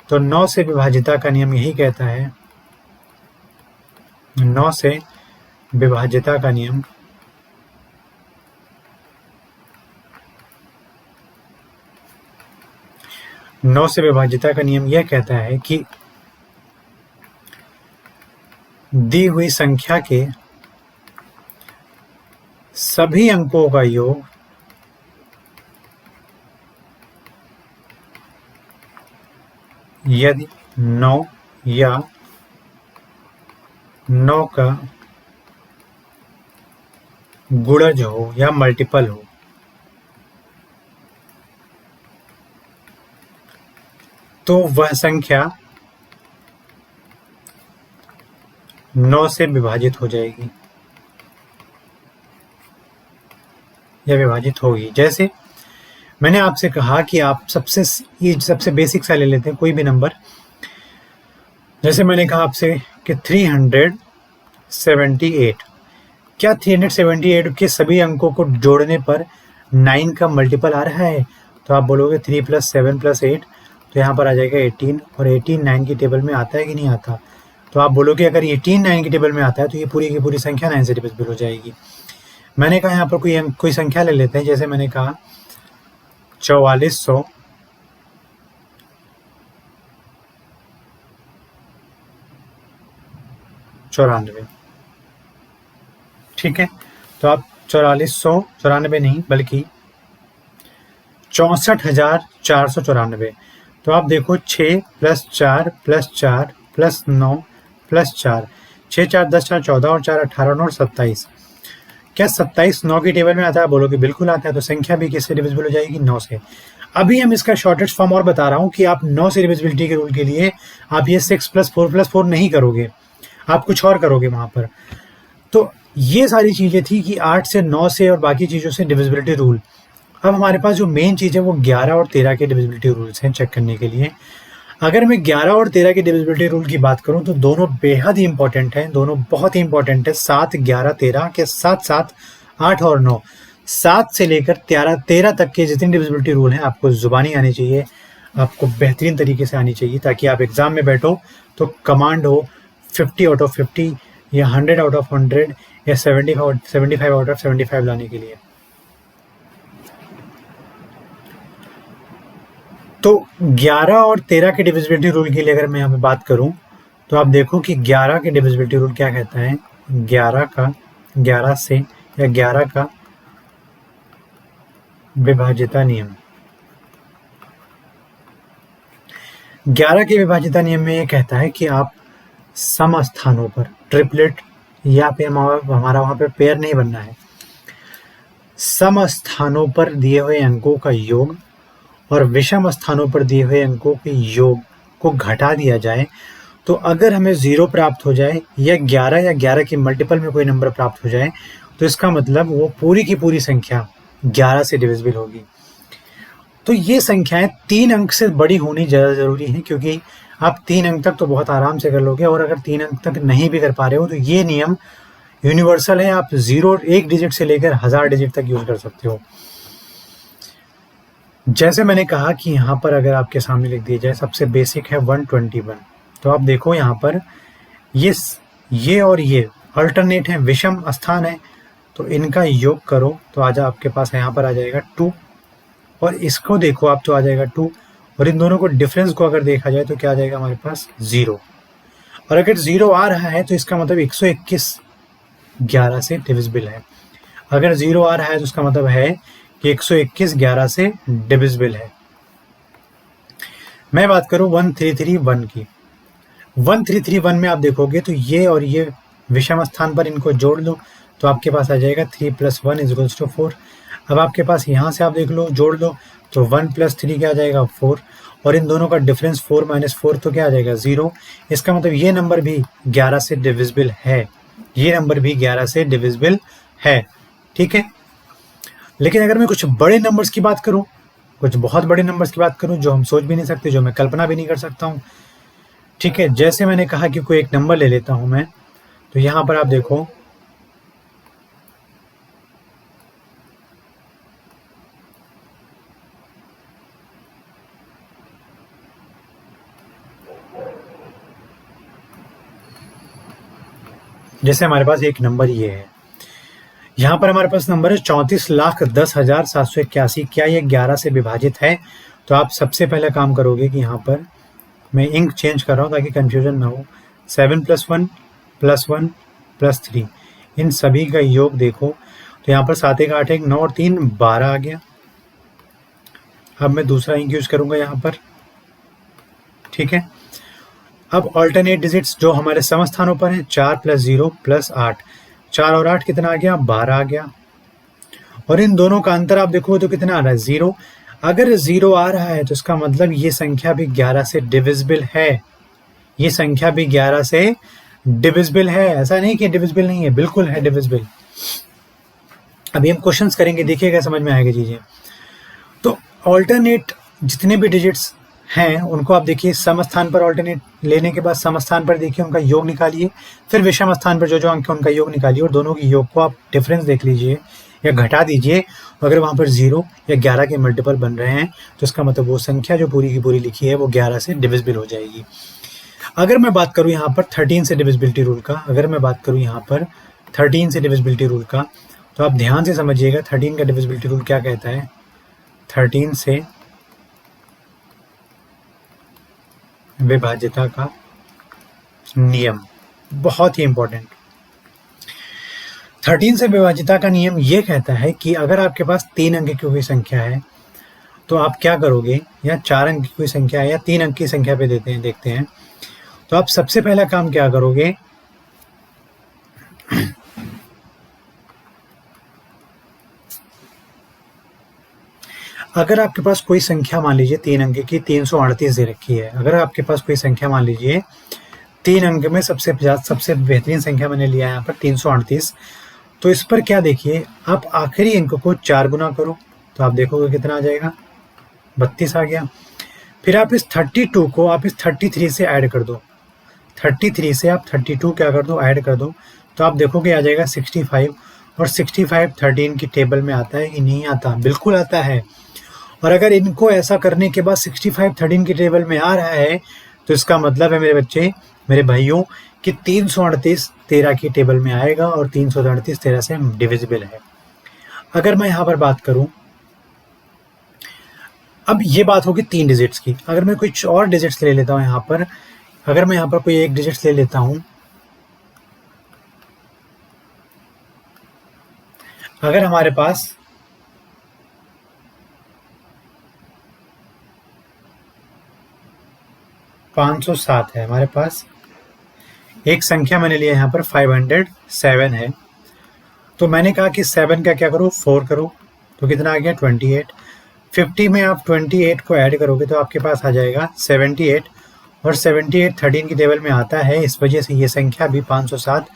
तो 9 से विभाज्यता का नियम यही कहता है, 9 से विभाज्यता का नियम यह कहता है कि दी हुई संख्या के सभी अंकों का योग यदि 9 या 9 का गुणज हो या मल्टीपल हो तो वह संख्या 9 से विभाजित हो जाएगी या विभाजित होगी। जैसे मैंने आपसे कहा कि आप सबसे बेसिक सा ले लेते हैं कोई भी नंबर। जैसे मैंने कहा आपसे कि 378, क्या 378 के सभी अंकों को जोड़ने पर 9 का मल्टीपल आ रहा है? तो आप बोलोगे 3 + 7 + 8, तो यहाँ पर आ जाएगा 18, और 18 9 की टेबल में आता है कि नहीं आता? तो आप बोलोगे अगर 18 9 की टेबल में आता है तो ये पूरी की पूरी संख्या 9 से डिविजिबल हो जाएगी। मैंने कहा यहाँ पर कोई संख्या ले लेते हैं। जैसे मैंने कहा 4494, ठीक है। तो आप 4494 नहीं बल्कि 64,494। तो आप देखो 6 + 4 + 4 + 9 + 4, 6 4 10 4 14 और 4 18 और 9 27। क्या 27 9 की टेबल में आता है? बोलोगे बिल्कुल आता है। तो संख्या भी किससे डिविजिबल हो जाएगी? 9 से। अभी हम इसका शॉर्टेस्ट फॉर्म और बता रहा हूँ कि आप 9 से डिविजिबिलिटी के रूल के लिए आप ये 6 + 4 + 4 नहीं करोगे, आप कुछ और करोगे वहां पर। तो ये सारी चीजें थी कि 8 से 9 से और बाकी चीजों से डिविजिबिलिटी रूल। अब हमारे पास जो मेन चीज है वो 11 और 13 के डिविजिबिलिटी रूल्स हैं चेक करने के लिए। अगर मैं 11 और 13 के डिविजिबिलिटी रूल की बात करूं तो दोनों बेहद ही इंपॉर्टेंट हैं, दोनों बहुत ही इंपॉर्टेंट है। 7 11 13 के साथ साथ 8 और 9, 7 से लेकर 13 तक के जितने डिविजिबिलिटी रूल हैं आपको जुबानी आनी चाहिए, आपको बेहतरीन तरीके से आनी चाहिए, ताकि आप एग्जाम में बैठो तो कमांड हो 50 आउट ऑफ 50 या 100 आउट ऑफ 100 या 75 आउट ऑफ 75 लाने के लिए। तो 11 और 13 के डिविजिबिलिटी रूल के लिए अगर मैं यहाँ पे बात करूं तो आप देखो कि 11 के डिविजिबिलिटी रूल क्या कहता है। 11 से या 11 का विभाज्यता नियम। 11 के विभाज्यता नियम में ये कहता है कि आप सम स्थानों पर ट्रिपलेट या फिर हमारा वहां पर पेयर नहीं बनना है, सम स्थानों पर दिए हुए अंकों का योग और विषम स्थानों पर दिए हुए अंकों के योग को घटा दिया जाए तो अगर हमें 0 प्राप्त हो जाए या 11 के मल्टीपल में कोई नंबर प्राप्त हो जाए तो इसका मतलब वो पूरी की पूरी संख्या 11 से डिविजिबल होगी। तो ये संख्याएं 3 अंक से बड़ी होनी ज़्यादा ज़रूरी है, क्योंकि आप 3 अंक तक तो बहुत आराम से कर लोगे, और अगर 3 अंक तक नहीं भी कर पा रहे हो तो ये नियम यूनिवर्सल है। आप 1 डिजिट से लेकर 1000 डिजिट तक यूज कर सकते हो। जैसे मैंने कहा कि यहाँ पर अगर आपके सामने लिख दिया जाए सबसे बेसिक है 121, तो आप देखो यहाँ पर ये और ये अल्टरनेट है, विषम स्थान है, तो इनका योग करो तो आपके पास यहाँ पर आ जाएगा 2, और इसको देखो आप तो आ जाएगा 2, और इन दोनों को डिफरेंस को अगर देखा जाए तो क्या आ जाएगा हमारे पास 0, और अगर 0 आ रहा है तो इसका मतलब 121 11 से डिविजिबल है। अगर 0 आ रहा है तो इसका मतलब है कि 121 11 से डिविजिबल है। मैं बात करूं 1331 की। 1331 में आप देखोगे तो ये और ये विषम स्थान पर इनको जोड़ लो तो आपके पास आ जाएगा 3 + 1 = 4। अब आपके पास यहाँ से आप देख लो, जोड़ लो तो 1 + 3 क्या आ जाएगा 4, और इन दोनों का डिफरेंस 4 - 4 तो क्या आ जाएगा 0। इसका मतलब ये नंबर भी 11 से डिविजिबल है, ये नंबर भी 11 से डिविजिबल है, ठीक है। लेकिन अगर मैं कुछ बड़े नंबर्स की बात करूं, कुछ बहुत बड़े नंबर्स की बात करूं जो हम सोच भी नहीं सकते, जो मैं कल्पना भी नहीं कर सकता हूं, ठीक है। जैसे मैंने कहा कि कोई एक नंबर ले लेता हूं मैं, तो यहां पर आप देखो जैसे हमारे पास एक नंबर ये है, यहाँ पर हमारे पास नंबर है 34,10,781। क्या ये 11 से विभाजित है? तो आप सबसे पहले काम करोगे कि यहाँ पर मैं इंक चेंज कर रहा हूँ ताकि कंफ्यूजन ना हो। 7 + 1 + 1 + 3, इन सभी का योग देखो तो यहाँ पर 7 1 8 1 9 और 3 12 आ गया। अब मैं दूसरा इंक यूज करूंगा यहाँ पर, ठीक है। अब ऑल्टरनेट डिजिट्स जो हमारे सम स्थानों पर हैं, 4 + 0 + 8, 4 और 8 कितना आ गया 12 आ गया, और इन दोनों का अंतर आप देखो तो कितना आ रहा है 0। अगर 0 आ रहा है तो इसका मतलब ये संख्या भी 11 से डिविजिबल है, ये संख्या भी 11 से डिविजिबल है। ऐसा नहीं कि डिविजिबल नहीं है, बिल्कुल है डिविजिबल। अभी हम क्वेश्चंस करेंगे, देखिएगा समझ में आएगी चीजें। तो ऑल्टरनेट जितने भी डिजिट्स हैं उनको आप देखिए, सम स्थान पर ऑल्टरनेट लेने के बाद सम स्थान पर देखिए उनका योग निकालिए, फिर विषम स्थान पर जो जो अंक है उनका योग निकालिए और दोनों के योग को आप डिफरेंस देख लीजिए या घटा दीजिए। अगर वहाँ पर 0 या 11 के मल्टीपल बन रहे हैं तो इसका मतलब वो संख्या जो पूरी की पूरी लिखी है वो 11 से डिविजिबल हो जाएगी। अगर मैं बात करूँ यहाँ पर 13 से डिविजिबिलिटी रूल का, अगर मैं बात करूँ यहाँ पर 13 से डिविजिबिलिटी रूल का, तो आप ध्यान से समझिएगा 13 का डिविजिबिलिटी रूल क्या कहता है। 13 से विभाज्यता का नियम बहुत ही इंपॉर्टेंट। 13 से विभाज्यता का नियम ये कहता है कि अगर आपके पास 3 अंक की कोई संख्या है तो आप क्या करोगे, या 4 अंक की कोई संख्या है या 3 अंक की संख्या पे देखते हैं, तो आप सबसे पहला काम क्या करोगे, अगर आपके पास कोई संख्या मान लीजिए 3 अंक की 338 दे रखी है, अगर आपके पास कोई संख्या मान लीजिए 3 अंक में सबसे बेहतरीन संख्या मैंने लिया है यहाँ पर 338, तो इस पर क्या देखिए, आप आखिरी अंक को 4 गुना करो तो आप देखोगे कितना आ जाएगा, 32 आ गया। फिर आप इस 32 को आप इस 33 से ऐड कर दो, 33 से आप 32 क्या कर दो, ऐड कर दो, तो आप देखोगे आ जाएगा 65। और 65 13 की टेबल में आता है कि नहीं आता, बिल्कुल आता है। और अगर इनको ऐसा करने के बाद 65 13 की टेबल में आ रहा है तो इसका मतलब है मेरे बच्चे, मेरे भाइयों, कि 338 13 की टेबल में आएगा और 338 13 से डिविजिबल है। अगर मैं यहाँ पर बात करूँ, अब ये बात होगी 3 डिजिट्स की। अगर मैं कुछ और डिजिट्स ले लेता हूँ यहाँ पर, अगर मैं यहाँ पर कोई एक डिजिट्स ले लेता हूँ, अगर हमारे पास 507 है, हमारे पास एक संख्या मैंने लिया यहाँ पर 507 है, तो मैंने कहा कि 7 का क्या करो, 4 करो, तो कितना आ गया 28। 50 में आप 28 को ऐड करोगे तो आपके पास आ जाएगा 78, और 78 13 की टेबल में आता है, इस वजह से ये संख्या भी 507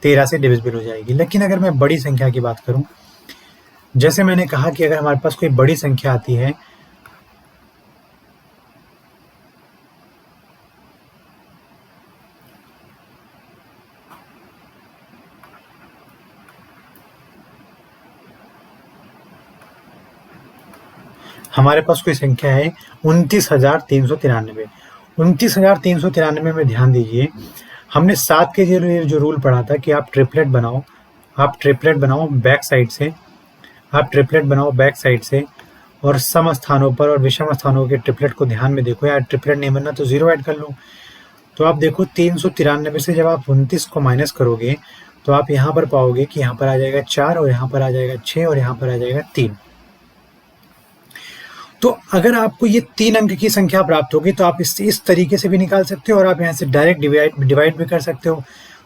13 से डिविजिबल हो जाएगी। लेकिन अगर मैं बड़ी संख्या की बात करूं, जैसे मैंने कहा कि अगर हमारे पास कोई बड़ी संख्या आती है, हमारे पास कोई संख्या है 29,393। 29,393 में ध्यान दीजिए, हमने 7 के जो रूल पढ़ा था कि आप ट्रिपलेट बनाओ, आप ट्रिपलेट बनाओ बैक साइड से, आप ट्रिपलेट बनाओ बैक साइड से, और सम स्थानों पर और विषम स्थानों के ट्रिपलेट को ध्यान में देखो। यार ट्रिपलेट नहीं बनना तो 0 ऐड कर लो। तो आप देखो 393 से जब आप 29 को माइनस करोगे तो आप यहाँ पर पाओगे कि यहाँ पर आ जाएगा 4 और यहाँ पर आ जाएगा 6 और यहाँ पर आ जाएगा 3। तो अगर आपको ये 3 अंक की संख्या प्राप्त होगी तो आप इस तरीके से भी निकाल सकते हो और आप यहाँ से डायरेक्ट डिवाइड भी कर सकते हो।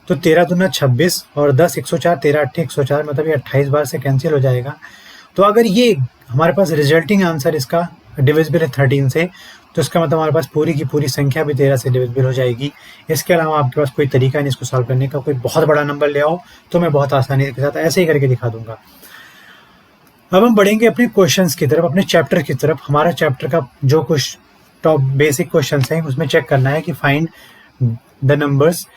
तो 13 दूना 26 और 10 104, 13 8 104, मतलब ये 28 बार से कैंसिल हो जाएगा। तो अगर ये हमारे पास रिजल्टिंग आंसर इसका डिविजिबल है 13 से, तो इसका मतलब हमारे पास पूरी की पूरी संख्या भी 13 से डिविजिबल हो जाएगी। इसके अलावा आपके पास कोई तरीका नहीं इसको सॉल्व करने का, कोई बहुत बड़ा नंबर ले आओ तो मैं बहुत आसानी के साथ ऐसे ही करके दिखा दूंगा। अब हम बढ़ेंगे अपने क्वेश्चंस की तरफ, अपने चैप्टर की तरफ। हमारा चैप्टर का जो कुछ टॉप बेसिक क्वेश्चंस हैं उसमें चेक करना है कि find the numbers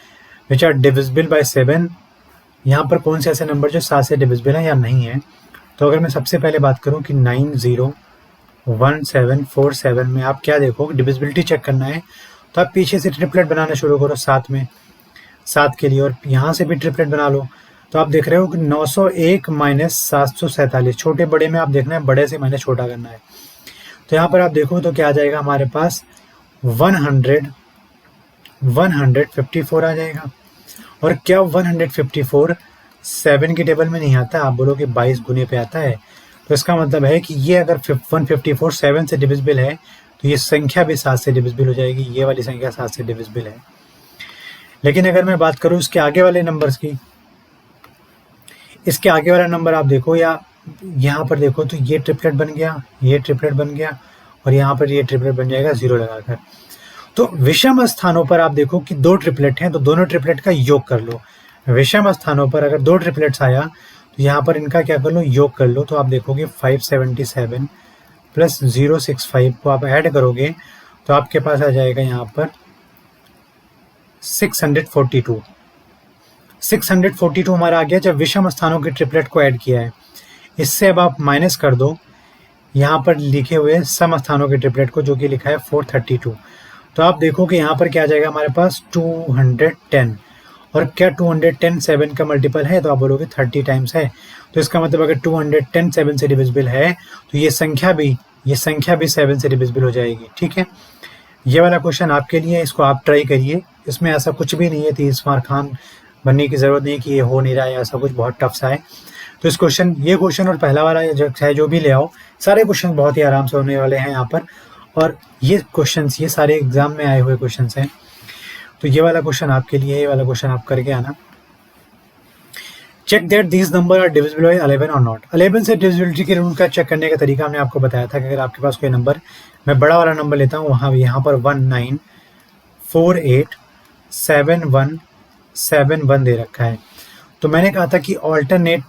which are divisible by 7। यहाँ पर कौन से ऐसे नंबर जो 7 से डिविजिबल है या नहीं है। तो अगर मैं सबसे पहले बात करूँ कि 901747 में आप क्या देखो, डिविजिबिलिटी चेक करना है तो आप पीछे से ट्रिपलेट बनाना शुरू करो 7 में, 7 के लिए, और यहाँ से भी ट्रिपलेट बना लो। तो आप देख रहे हो कि 901 माइनस 747, छोटे बड़े में आप देखना है, बड़े से माइनस छोटा करना है। तो यहाँ पर आप देखो तो क्या आ जाएगा हमारे पास 154 आ जाएगा। और क्या 154 7 की टेबल में नहीं आता, आप बोलोगे 22 गुने पे आता है। तो इसका मतलब है कि ये अगर 154 7 से डिविजिबल है तो ये संख्या भी 7 से डिविजिबल हो जाएगी, ये वाली संख्या 7 से डिविजिबल है। लेकिन अगर मैं बात करूँ इसके आगे वाले नंबर्स की, इसके आगे वाला नंबर आप देखो या यहाँ पर देखो तो ये ट्रिपलेट बन गया, ये ट्रिपलेट बन गया और यहाँ पर ये ट्रिपलेट बन जाएगा 0 लगाकर। तो विषम स्थानों पर आप देखो कि 2 ट्रिपलेट हैं तो दोनों ट्रिपलेट का योग कर लो। विषम स्थानों पर अगर 2 ट्रिपलेट्स आया तो यहाँ पर इनका क्या कर लो, योग कर लो। तो आप देखोगे 577 प्लस 065 को आप ऐड करोगे तो आपके पास आ जाएगा यहाँ पर 642। 642 हमारा आ गया जब विषम स्थानों के ट्रिपलेट को ऐड किया है। इससे अब आप माइनस कर दो यहाँ पर लिखे हुए सम स्थानों के ट्रिपलेट को, जो कि लिखा है 432। तो आप देखो कि यहाँ पर क्या आ जाएगा हमारे पास 210, और क्या 210 7 का मल्टीपल है, तो आप बोलोगे 30 टाइम्स है। तो इसका मतलब अगर 210 7 से डिविजिबल है तो ये संख्या भी 7 से डिविजिबल हो जाएगी। ठीक है, ये वाला क्वेश्चन आपके लिए, इसको आप ट्राई करिए। इसमें ऐसा कुछ भी नहीं है 30 मार्क खान बनने की ज़रूरत नहीं कि ये हो नहीं रहा है, ऐसा कुछ बहुत टफ सा है। तो इस ये क्वेश्चन और पहला वाला जो भी ले आओ, सारे क्वेश्चन बहुत ही आराम से होने वाले हैं यहाँ पर। और ये क्वेश्चंस ये सारे एग्जाम में आए हुए क्वेश्चंस हैं। तो ये वाला क्वेश्चन आपके लिए, ये वाला क्वेश्चन आप करके आना। Check that these number are divisible by 11 और नॉट। 11 से डिविजिबिलिटी के रूल का चेक करने का तरीका हमने आपको बताया था कि अगर आपके पास कोई नंबर, मैं बड़ा वाला नंबर लेता हूँ, वहाँ यहाँ पर 19487171 दे रखा है। तो मैंने कहा था कि ऑल्टरनेट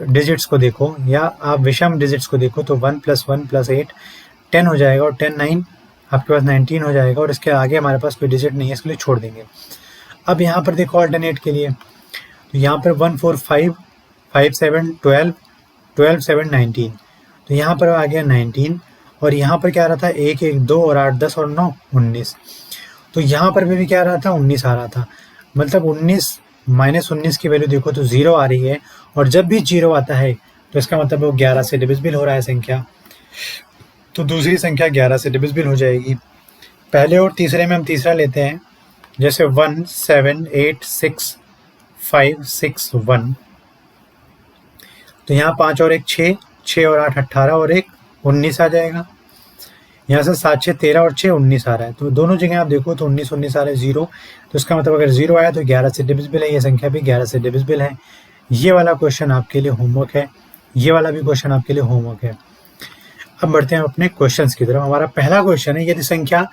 डिजिट्स को देखो या आप विषम डिजिट्स को देखो, तो 1 + 1 + 8 10 हो जाएगा, और 10 9 आपके पास 19 हो जाएगा, और इसके आगे हमारे पास कोई डिजिट नहीं है, इसके लिए छोड़ देंगे। अब यहाँ पर देखो ऑल्टरनेट के लिए, तो यहाँ पर 1 4 5 5 7 12 12 7 19, तो यहाँ पर आ गया 19, और यहाँ पर क्या आ रहा था 1 1 2 और 8 10 और 9 19। तो यहाँ पर भी क्या आ रहा था 19 आ रहा था, मतलब 19 -19 की वैल्यू देखो तो 0 आ रही है, और जब भी 0 आता है तो इसका मतलब वो 11 से डिविजिबल हो रहा है संख्या, तो दूसरी संख्या 11 से डिविजिबल हो जाएगी। पहले और तीसरे में हम तीसरा लेते हैं, जैसे 1 7 8 6 5 6 1, तो यहाँ 5 और 1 6, 6 और 8 18 और 1 19 आ जाएगा। यहाँ से 7 6 13 और 6 19 आ रहा है, तो दोनों जगह आप देखो तो 19 19 आ रहा है 0, तो इसका मतलब अगर 0 आया तो 11 से डिविजिबल है, ये संख्या भी 11 से डिविजिबल है। ये वाला क्वेश्चन आपके लिए होमवर्क है, ये वाला भी क्वेश्चन आपके लिए होमवर्क है। अब बढ़ते हैं अपने क्वेश्चंस की तरफ। हमारा पहला क्वेश्चन है, यदि संख्या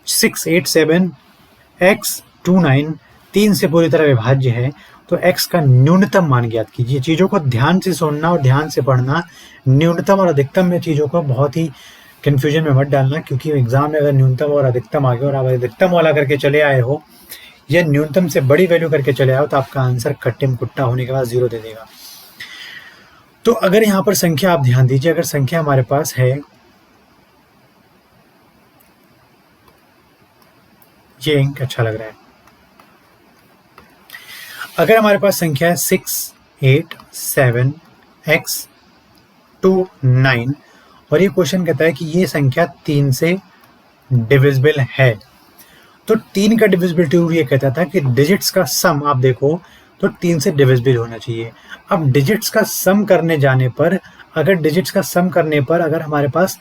687x29 3 से पूरी तरह विभाज्य है तो x का न्यूनतम मान ज्ञात कीजिए। चीज़ों को ध्यान से सुनना और ध्यान से पढ़ना, न्यूनतम और अधिकतम में चीज़ों को बहुत ही कन्फ्यूजन में मत डालना, क्योंकि एग्जाम में अगर न्यूनतम और अधिकतम आ गया और आप अधिकतम वाला करके चले आए हो या न्यूनतम से बड़ी वैल्यू करके चले आओ तो आपका आंसर खट्टे में कुट्टा होने के बाद 0 दे देगा। तो अगर यहाँ पर संख्या आप ध्यान दीजिए, अगर संख्या हमारे पास है ये अंक अच्छा लग रहा है, अगर हमारे पास संख्या है 687x29 और ये क्वेश्चन कहता है कि ये संख्या 3 से डिविजिबल है, तो 3 का डिविजिबिलिटी रूल ये कहता था कि डिजिट्स का सम आप देखो तो 3 से डिविजिबल होना चाहिए। अब डिजिट्स का सम करने जाने पर, अगर हमारे पास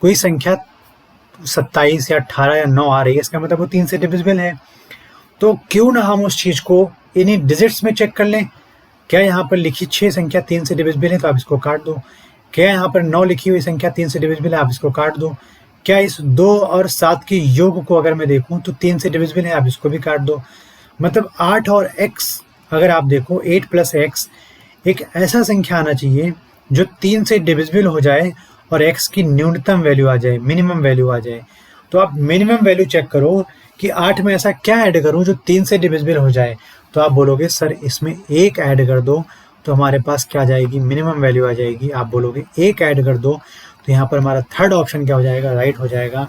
कोई संख्या 27 या 18 या 9 आ रही है, इसका मतलब वो 3 से डिविजिबल है। तो क्यों ना हम उस चीज़ को इन्हीं डिजिट्स में चेक कर लें। क्या यहाँ पर लिखी 6 संख्या 3 से डिविजिबल है तो आप इसको काट दो। क्या यहाँ पर 9 लिखी हुई संख्या 3 से डिविजिबल है, आप इसको काट दो। क्या इस 2 और 7 के योग को अगर मैं देखूँ तो 3 से डिविजिबल है, आप इसको भी काट दो। मतलब 8 और x अगर आप देखो 8 + x एक ऐसा संख्या आना चाहिए जो 3 से डिविजिबल हो जाए और x की न्यूनतम वैल्यू आ जाए, मिनिमम वैल्यू आ जाए। तो आप मिनिमम वैल्यू चेक करो कि 8 में ऐसा क्या ऐड करूं जो 3 से डिविजिबल हो जाए, तो आप बोलोगे सर इसमें 1 ऐड कर दो, तो हमारे पास क्या आ जाएगी, मिनिमम वैल्यू आ जाएगी। आप बोलोगे 1 ऐड कर दो, तो यहाँ पर हमारा थर्ड ऑप्शन क्या हो जाएगा, राइट हो जाएगा।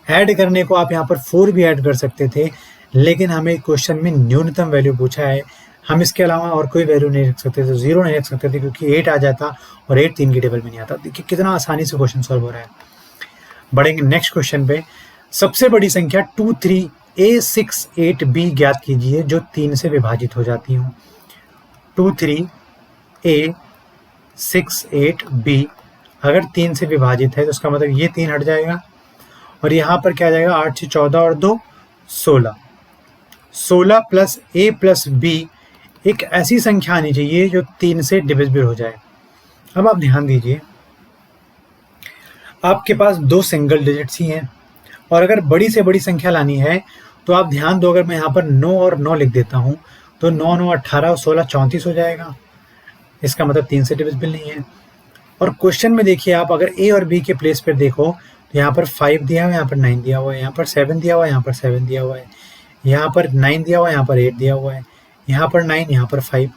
ऐड करने को आप यहाँ पर 4 भी ऐड कर सकते थे, लेकिन हमें क्वेश्चन में न्यूनतम वैल्यू पूछा है, हम इसके अलावा और कोई वैल्यू नहीं रख सकते थे, 0 नहीं रख सकते थे, क्योंकि 8 आ जाता और 8 3 की टेबल में नहीं आता। देखिए कितना आसानी से क्वेश्चन सॉल्व हो रहा है। बढ़ेंगे नेक्स्ट क्वेश्चन पे। सबसे बड़ी संख्या 23A68B ज्ञात कीजिए जो 3 से विभाजित हो जाती हूँ। 23A68B अगर 3 से विभाजित है तो उसका मतलब ये 3 हट जाएगा, और यहाँ पर क्या आ जाएगा, 8 से 14 और 2 16। 16 + A + B एक ऐसी संख्या आनी चाहिए जो 3 से डिविजिबल हो जाए। अब आप ध्यान दीजिए, आपके पास 2 सिंगल डिजिट्स ही हैं, और अगर बड़ी से बड़ी संख्या लानी है तो आप ध्यान दो, अगर मैं यहाँ पर 9 और 9 लिख देता हूँ तो 9 9 18 और 16 34 हो जाएगा। इसका मतलब 3 से डिविजिबल नहीं है। और क्वेश्चन में देखिए आप अगर ए और बी के प्लेस पर देखो तो यहाँ पर 5 दिया हुआ है, यहाँ पर 9 दिया हुआ है, यहाँ पर 7 दिया हुआ है, यहाँ पर 7 दिया हुआ है, यहाँ पर 9 दिया हुआ है, यहाँ पर 8 दिया हुआ है, यहाँ पर 9, यहाँ पर 5।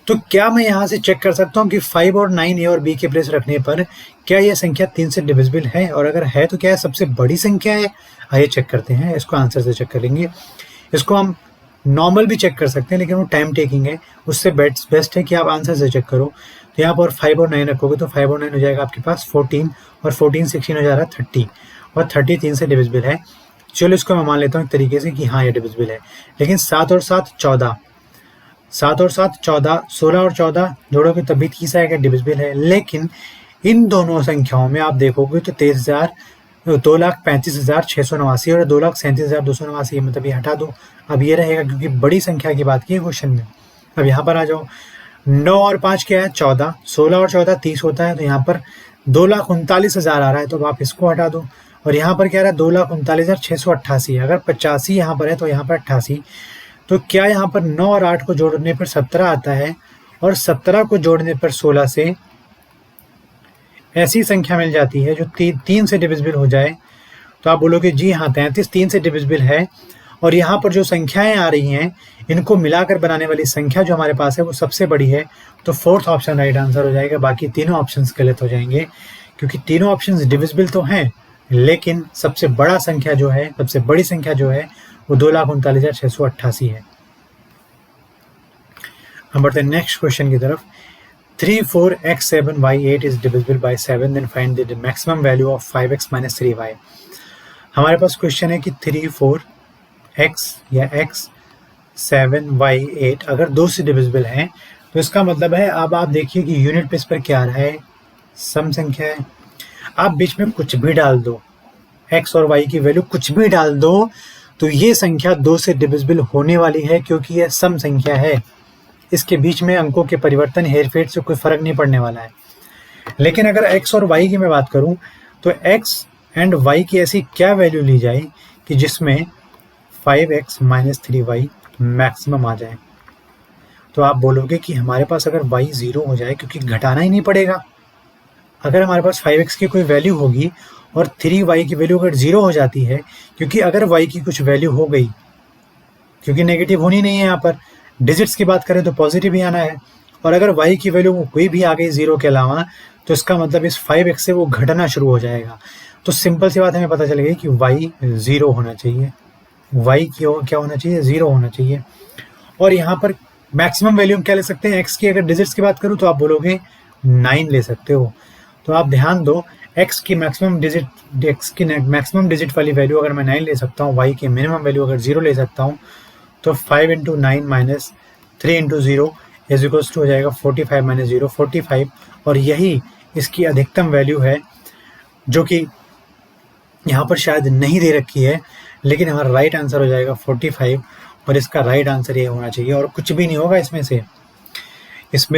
तो क्या मैं यहाँ से चेक कर सकता हूँ कि 5 और 9 ए और बी के प्लेस रखने पर क्या यह संख्या 3 से डिविजिबल है, और अगर है तो क्या है सबसे बड़ी संख्या है? आइए चेक करते हैं, इसको आंसर से चेक करेंगे। इसको हम नॉर्मल भी चेक कर सकते हैं, लेकिन वो टाइम टेकिंग है, उससे बेस्ट है कि आप आंसर से चेक करो। तो यहाँ पर 5 और 9 रखोगे तो 5 और 9 हो जाएगा आपके पास 14, और 14 16 हो जा रहा है 30, और 30 3 से डिविजिबल है। चलो इसको मैं मान लेता हूँ एक तरीके से कि हाँ ये डिविजिबल है। लेकिन 7 और 7 14, 7 और 7 14, 16 और 14 जोड़ोगे तभी 30 आएगा, डिविजिबल है। लेकिन इन दोनों संख्याओं में आप देखोगे तो 2,35,689 और 2,37,289, मतलब ये हटा दो, अब ये रहेगा क्योंकि बड़ी संख्या की बात की है क्वेश्चन में। अब यहाँ पर आ जाओ, 9 और 5 क्या है 14, 16 और 14 30 होता है, तो यहाँ पर 2,39,000 आ रहा है, तो आप इसको हटा दो। और यहाँ पर क्या रहा है 2,39,688, अगर 85 यहाँ पर है तो यहाँ पर 88। तो क्या यहाँ पर 9 और 8 को जोड़ने पर 17 आता है, और 17 को जोड़ने पर 16 से ऐसी संख्या मिल जाती है जो 3 से डिविजिबल हो जाए। तो आप बोलोगे जी हाँ 33 3 से डिविजिबल है, और यहाँ पर जो संख्याएं आ रही हैं इनको मिलाकर बनाने वाली संख्या जो हमारे पास है वो सबसे बड़ी है। तो फोर्थ ऑप्शन राइट आंसर हो जाएगा, बाकी तीनों ऑप्शंस गलत हो जाएंगे, क्योंकि तीनों ऑप्शंस डिविजिबल तो हैं, लेकिन सबसे बड़ा संख्या जो है, सबसे बड़ी संख्या जो है वो 2,39,688 है। अब बढ़ते हैं नेक्स्ट क्वेश्चन की तरफ। 3 4 x 7 y 8 is divisible by 7, then find the maximum value of 5x minus 3y। हमारे पास क्वेश्चन है कि 3 4 x या x 7 y 8 अगर 2 से डिविजिबल है, तो इसका मतलब है, अब आप देखिए कि यूनिट प्लेस पर क्या आ रहा है, सम संख्या है। आप बीच में कुछ भी डाल दो, x और y की वैल्यू कुछ भी डाल दो, तो ये संख्या 2 से डिविजिबल होने वाली है, क्योंकि यह सम संख्या है। इसके बीच में अंकों के परिवर्तन हेरफेर से कोई फर्क नहीं पड़ने वाला है। लेकिन अगर x और y की मैं बात करूं, तो x एंड y की ऐसी क्या वैल्यू ली जाए कि जिसमें 5x माइनस 3y मैक्सिमम आ जाए। तो आप बोलोगे कि हमारे पास अगर y 0 हो जाए, क्योंकि घटाना ही नहीं पड़ेगा। अगर हमारे पास 5x की कोई वैल्यू होगी और 3y की वैल्यू अगर 0 हो जाती है, क्योंकि अगर y की कुछ वैल्यू हो गई, क्योंकि नेगेटिव होनी नहीं है, यहाँ पर डिजिट्स की बात करें तो पॉजिटिव ही आना है, और अगर y की वैल्यू कोई भी आ गई 0 के अलावा, तो इसका मतलब इस 5x से वो घटना शुरू हो जाएगा। तो सिंपल सी बात हमें पता चल गई कि y 0 होना चाहिए, y क्या होना चाहिए 0 होना चाहिए। और यहाँ पर मैक्सिमम वैल्यू हम क्या ले सकते हैं, x की अगर डिजिट्स की बात करूँ तो आप बोलोगे 9 ले सकते हो। तो आप ध्यान दो, x की मैक्सिमम डिजिट वाली वैल्यू अगर मैं 9 ले सकता हूँ, y की मिनिमम वैल्यू अगर 0 ले सकता हूँ, तो 5 × 9 माइनस 3 × 0 इज इक्वल्स टू हो जाएगा 45 माइनस 0 45, और यही इसकी अधिकतम वैल्यू है, जो कि यहाँ पर शायद नहीं दे रखी है, लेकिन हमारा राइट आंसर हो जाएगा 45, और इसका राइट आंसर ये होना चाहिए। और कुछ भी नहीं होगा इसमें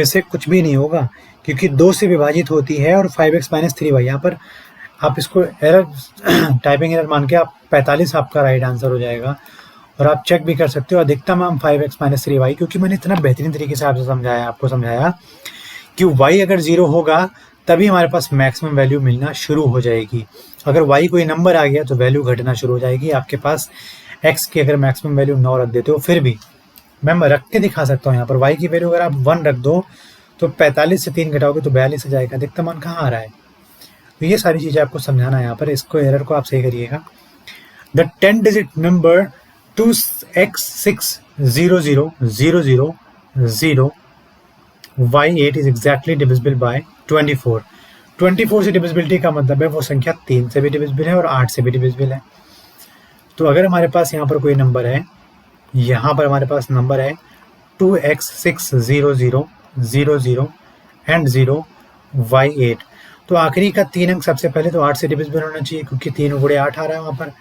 से कुछ भी नहीं होगा, क्योंकि 2 से विभाजित होती है, और 5x माइनस 3y, यहाँ पर आप इसको एरर टाइपिंग एरर मान के आप 45 आपका राइट आंसर हो जाएगा। और आप चेक भी कर सकते हो, अधिकतम हम 5x माइनस 3y, क्योंकि मैंने इतना बेहतरीन तरीके से आपको समझाया कि y अगर 0 होगा तभी हमारे पास मैक्सिमम वैल्यू मिलना शुरू हो जाएगी। अगर y कोई नंबर आ गया तो वैल्यू घटना शुरू हो जाएगी। आपके पास x की अगर मैक्सिमम वैल्यू 9 रख देते हो, फिर भी मैं रख के दिखा सकता हूँ। यहाँ पर y की वैल्यू अगर आप 1 रख दो तो 45 से 3 घटाओगे तो 42 हो जाएगा। अधिकतम मान कहाँ आ रहा है? तो ये सारी चीज़ें आपको समझाना है यहाँ पर, इसको एरर को आप सही करिएगा। The 10 digit number 2x60000 y8 is exactly divisible by 24। 24 से डिविजिबिलिटी का मतलब है वो संख्या 3 से भी डिविजिबल है और 8 से भी डिविजिबल है। तो अगर हमारे पास यहाँ पर कोई नंबर है, यहाँ पर हमारे पास नंबर है 2x60000 एंड 0 y8, तो आखिरी का 3 अंक सबसे पहले तो 8 से डिविजिबल होना चाहिए, क्योंकि 3 × 8 आ रहा है वहाँ पर।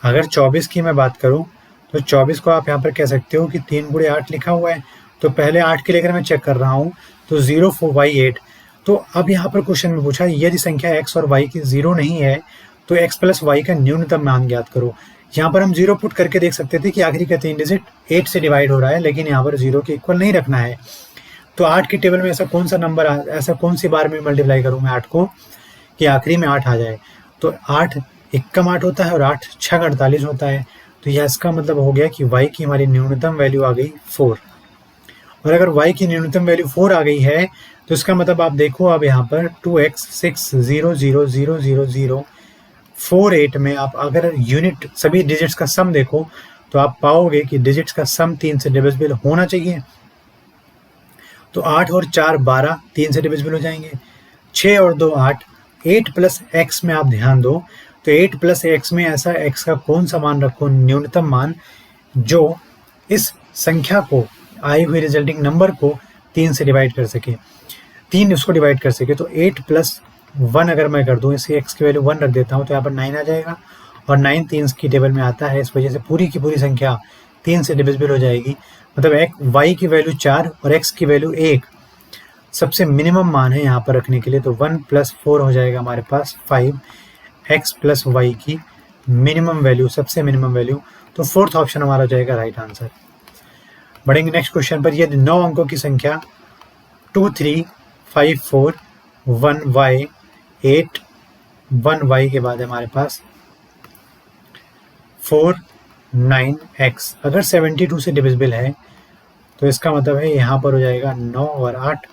अगर 24 की मैं बात करूँ तो 24 को आप यहाँ पर कह सकते हो कि 3 × 8 लिखा हुआ है, तो पहले 8 के लेकर मैं चेक कर रहा हूँ, तो 0 4 y8। तो अब यहाँ पर क्वेश्चन में पूछा यदि संख्या x और y की 0 नहीं है तो x प्लस y का न्यूनतम मान ज्ञात करो। यहाँ पर हम 0 पुट करके देख सकते थे कि आखिरी का 3 डिजिट 8 से डिवाइड हो रहा है, लेकिन यहाँ पर 0 के इक्वल नहीं रखना है। तो 8 की टेबल में ऐसा कौन सा नंबर ऐसा कौन सी बार में मल्टीप्लाई करूँ मैं 8 को कि आखिरी में 8 आ जाए। तो 8 एकम 8 होता है और 8 6 48 होता है। तो यह इसका मतलब हो गया कि y की हमारी न्यूनतम वैल्यू आ गई 4। और अगर y की न्यूनतम वैल्यू 4 आ गई है तो इसका मतलब आप देखो अब यहाँ पर 2x 6 0 0 0 0 0 4 8 में आप अगर यूनिट सभी डिजिट्स का सम देखो तो आप पाओगे कि डिजिट्स का सम 3 से डिविजिबल होना चाहिए। तो 8 और 4 12 3 से डिविजिबल हो जाएंगे। 6 और 2 8 8 प्लस x में आप ध्यान दो तो 8 प्लस x में ऐसा x का कौन सा मान रखो न्यूनतम मान जो इस संख्या को आई हुई रिजल्टिंग नंबर को 3 से डिवाइड कर सके, 3 उसको डिवाइड कर सके। तो 8 प्लस 1 अगर मैं कर दूं, इसे x की वैल्यू 1 रख देता हूं तो यहाँ पर 9 आ जाएगा और 9 3 की टेबल में आता है। इस वजह से पूरी की पूरी संख्या 3 से डिविजिबल हो जाएगी। मतलब y की वैल्यू 4 और x की वैल्यू 1 सबसे मिनिमम मान है यहाँ पर रखने के लिए। तो 1 + 4 हो जाएगा हमारे पास 5 x + y की मिनिमम वैल्यू, सबसे मिनिमम वैल्यू। तो 4th ऑप्शन हमारा हो जाएगा राइट आंसर। बढ़ेंगे नेक्स्ट क्वेश्चन पर। यदि 9 अंकों की संख्या 2 3 5 4 1 y 8 1 y के बाद हमारे पास 4 9 x अगर 72 से डिविजिबल है तो इसका मतलब है यहाँ पर हो जाएगा 9 और 8।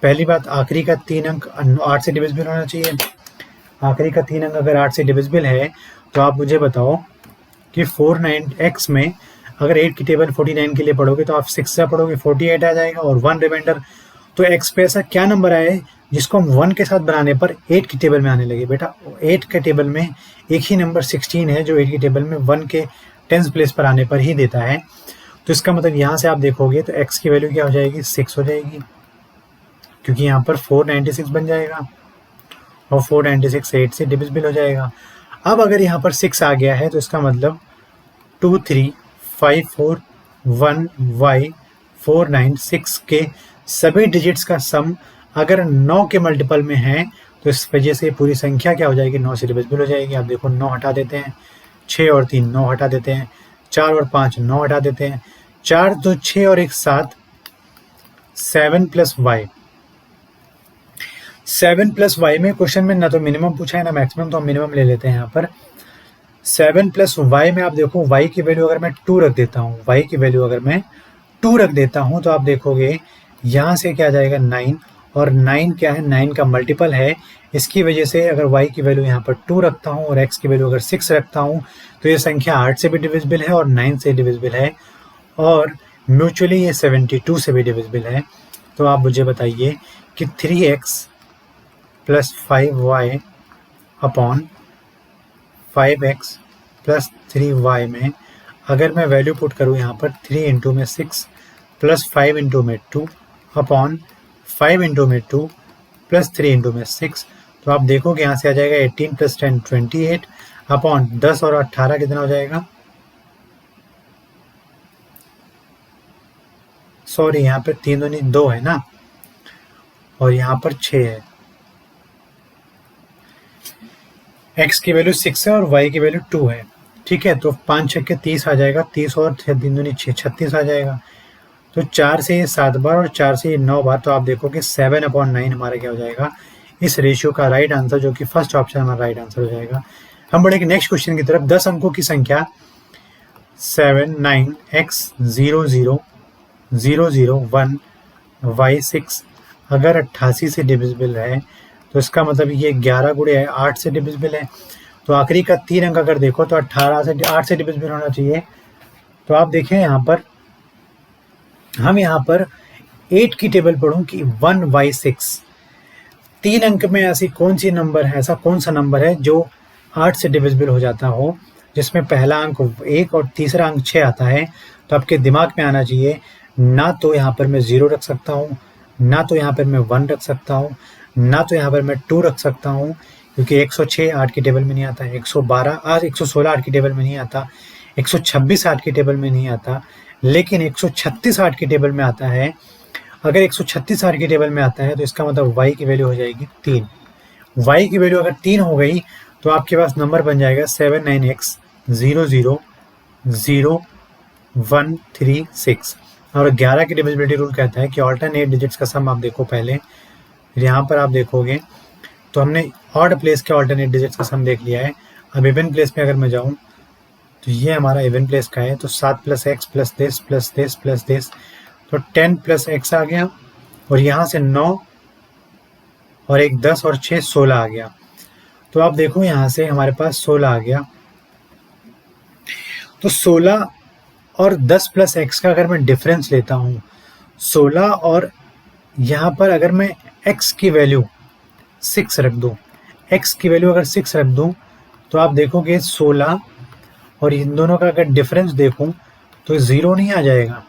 पहली बात, आखिरी का 3 अंक 8 से डिविजिबल होना चाहिए। आखिरी का 3 अंक अगर 8 से डिविजिबल है तो आप मुझे बताओ कि 4 9 x में अगर 8 की टेबल 49 के लिए पढ़ोगे तो आप 6 से पढ़ोगे 48 आ जाएगा और 1 रिमाइंडर। तो x पे ऐसा क्या नंबर आए जिसको हम 1 के साथ बनाने पर 8 की टेबल में आने लगे। बेटा 8 के टेबल में एक ही नंबर 16 है जो 8 की टेबल में 1 के 10th प्लेस पर आने पर ही देता है। तो इसका मतलब यहाँ से आप देखोगे तो x की वैल्यू क्या हो जाएगी, 6 हो जाएगी, क्योंकि यहाँ पर 496 बन जाएगा और 496 8 से डिविजिबल हो जाएगा। अब अगर यहाँ पर 6 आ गया है तो इसका मतलब 2 3 5 4 1 y 4 9 6 के सभी डिजिट्स का सम अगर 9 के मल्टीपल में है तो इस वजह से पूरी संख्या क्या हो जाएगी, 9 से डिविजिबल हो जाएगी। आप देखो 9 हटा देते हैं, 6 और 3 9 हटा देते हैं, 4 और 5 9 हटा देते हैं, 4 2 6 और 1 7 7 + y 7 + y में क्वेश्चन में ना तो मिनिमम पूछा है ना मैक्सिमम, तो हम मिनिमम ले लेते हैं यहाँ पर। 7 + y में आप देखो y की वैल्यू अगर मैं 2 रख देता हूँ, y की वैल्यू अगर मैं 2 रख देता हूँ तो आप देखोगे यहाँ से क्या आ जाएगा 9 और 9 क्या है, 9 का मल्टीपल है। इसकी वजह से अगर y की वैल्यू यहाँ पर 2 रखता हूँ और x की वैल्यू अगर 6 रखता हूँ तो ये संख्या 8 से भी डिविजिबल है और 9 से डिविजिबल है और म्यूचुअली ये 72 से भी डिविजिबल है। तो आप मुझे बताइए कि 3x + 5y upon 5x + 3y में अगर मैं वैल्यू पुट करूँ यहाँ पर 3 इंटू में 6 + 5 इंटू में 2 अपॉन 5 इंटू में 2 + 3 इंटू में 6, तो आप देखोगे यहाँ से आ जाएगा 18 + 10 28 अपॉन 10 और 18 कितना हो जाएगा, सॉरी यहाँ पर 3 दूनी 2 है ना और यहाँ पर 6 है। x की वैल्यू 6 है और y की वैल्यू 2 है, ठीक है। तो 5 6 के 30 आ जाएगा, 30 और 3 दूनी 6 36 आ जाएगा। तो 4 से ये 7 बार और 4 से ये 9 बार, तो आप देखोगे 7/9 हमारा क्या हो जाएगा इस रेशियो का राइट आंसर, जो कि फर्स्ट ऑप्शन हमारा राइट आंसर हो जाएगा। हम बढ़ेंगे नेक्स्ट क्वेश्चन की तरफ। 10 अंकों की संख्या 7 9 x 0 0 0 0 1 y 6 अगर 88 से डिविजिबल है तो इसका मतलब ये 11 × 8 से डिविजिबल है। तो आखिरी का 3 अंक अगर देखो तो 18 से 8 से डिविजिबल होना चाहिए। तो आप देखें यहाँ पर हम यहाँ पर 8 की टेबल पढ़ूं कि 1 y 6 3 अंक में ऐसी कौन सी नंबर है, ऐसा कौन सा नंबर है जो 8 से डिविजिबल हो जाता हो, जिसमें पहला अंक 1 और तीसरा अंक 6 आता है। तो आपके दिमाग में आना चाहिए ना तो यहाँ पर मैं 0 रख सकता हूँ, ना तो यहाँ पर मैं 1 रख सकता हूँ, ना तो यहाँ पर मैं 2 रख सकता हूँ, क्योंकि 106 8 की टेबल में नहीं आता, 116 8 की टेबल में नहीं आता, 126 8 की टेबल में नहीं आता, लेकिन 136 8 की टेबल में आता है। अगर 136 8 की टेबल में आता है तो इसका मतलब y की वैल्यू हो जाएगी 3। y की वैल्यू अगर 3 हो गई तो आपके पास नंबर बन जाएगा 7 9 x 0 0 0 1 3 6। और 11 की डिविजिबिलिटी रूल कहता है कि ऑल्टरनेट डिजिट्स का सम आप देखो पहले, फिर यहाँ पर आप देखोगे तो हमने ऑड प्लेस के ऑल्टरनेट डिजिट्स का सम देख लिया है। अब इवन प्लेस में अगर मैं जाऊँ तो ये हमारा इवन प्लेस का है, तो 7 + x + this + this + this, तो 10 + x आ गया, और यहाँ से 9 और 1 10 और 6 16 आ गया। तो आप देखो यहाँ से हमारे पास 16 आ गया। तो 16 और 10 + x का अगर मैं डिफरेंस लेता हूँ 16, और यहाँ पर अगर मैं x की वैल्यू 6 रख दूँ, x की वैल्यू अगर 6 रख दूँ तो आप देखोगे 16 और इन दोनों का अगर डिफरेंस देखूं तो 0 नहीं आ जाएगा।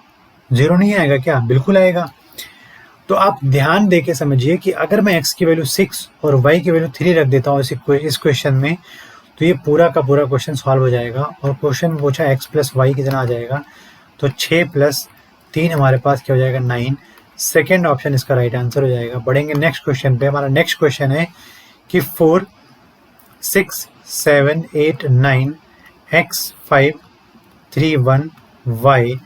0 नहीं आएगा क्या? बिल्कुल आएगा। तो आप ध्यान दे के समझिए कि अगर मैं x की वैल्यू 6 और y की वैल्यू 3 रख देता हूँ इस क्वेश्चन में, तो ये पूरा का पूरा क्वेश्चन सॉल्व हो जाएगा, और क्वेश्चन में पूछा x + y कितना आ जाएगा, तो 6 + 3 हमारे पास क्या हो जाएगा 9। सेकेंड ऑप्शन इसका राइट आंसर हो जाएगा। बढ़ेंगे नेक्स्ट क्वेश्चन पे। हमारा नेक्स्ट क्वेश्चन है कि 4 6 7 8 9 x 5 3 1 y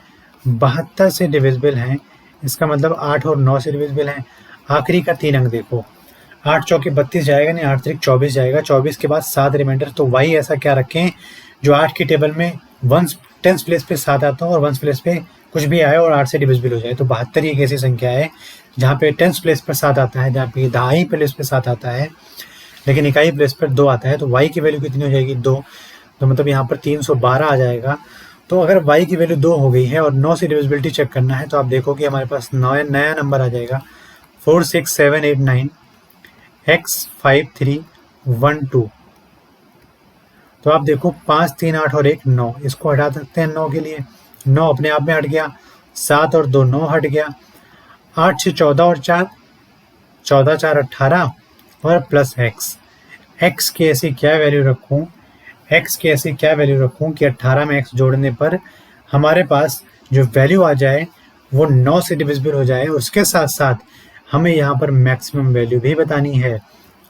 72 से डिविजिबल हैं। इसका मतलब 8 और 9 से डिविजिबल हैं। आखिरी का 3 अंक देखो, 8 चौके 32 जाएगा नहीं, 8 3 24 जाएगा, 24 के बाद 7 रिमाइंडर। तो y ऐसा क्या रखें जो 8 की टेबल में 10th प्लेस पे 7 आता हो और 1st प्लेस पे कुछ भी आए और 8 से डिविजिबल हो जाए। तो 72 एक ऐसी संख्या है जहाँ पे 10th प्लेस पर 7 आता है, जहाँ पे दहाई प्लेस पे 7 आता है, लेकिन इकाई प्लेस पर 2 आता है। तो y की वैल्यू कितनी हो जाएगी 2, तो मतलब यहाँ पर 312 आ जाएगा। तो अगर y की वैल्यू 2 हो गई है और 9 से डिविजिबिलिटी चेक करना है, तो आप देखो कि हमारे पास नया नंबर आ जाएगा 4 6 7 8 9 x 5 3 1 2। तो आप देखो 5 3 8 और 1 9, इसको हटा सकते हैं 9 के लिए, 9 अपने आप में हट गया, 7 और 2 9 हट गया, 8 6 14 और 4 14 4 18 और प्लस x की ऐसी क्या वैल्यू रखूं, x की ऐसी क्या वैल्यू रखूं कि 18 में x जोड़ने पर हमारे पास जो वैल्यू आ जाए वो 9 से डिविजिबल हो जाए। उसके साथ साथ हमें यहाँ पर मैक्सिमम वैल्यू भी बतानी है,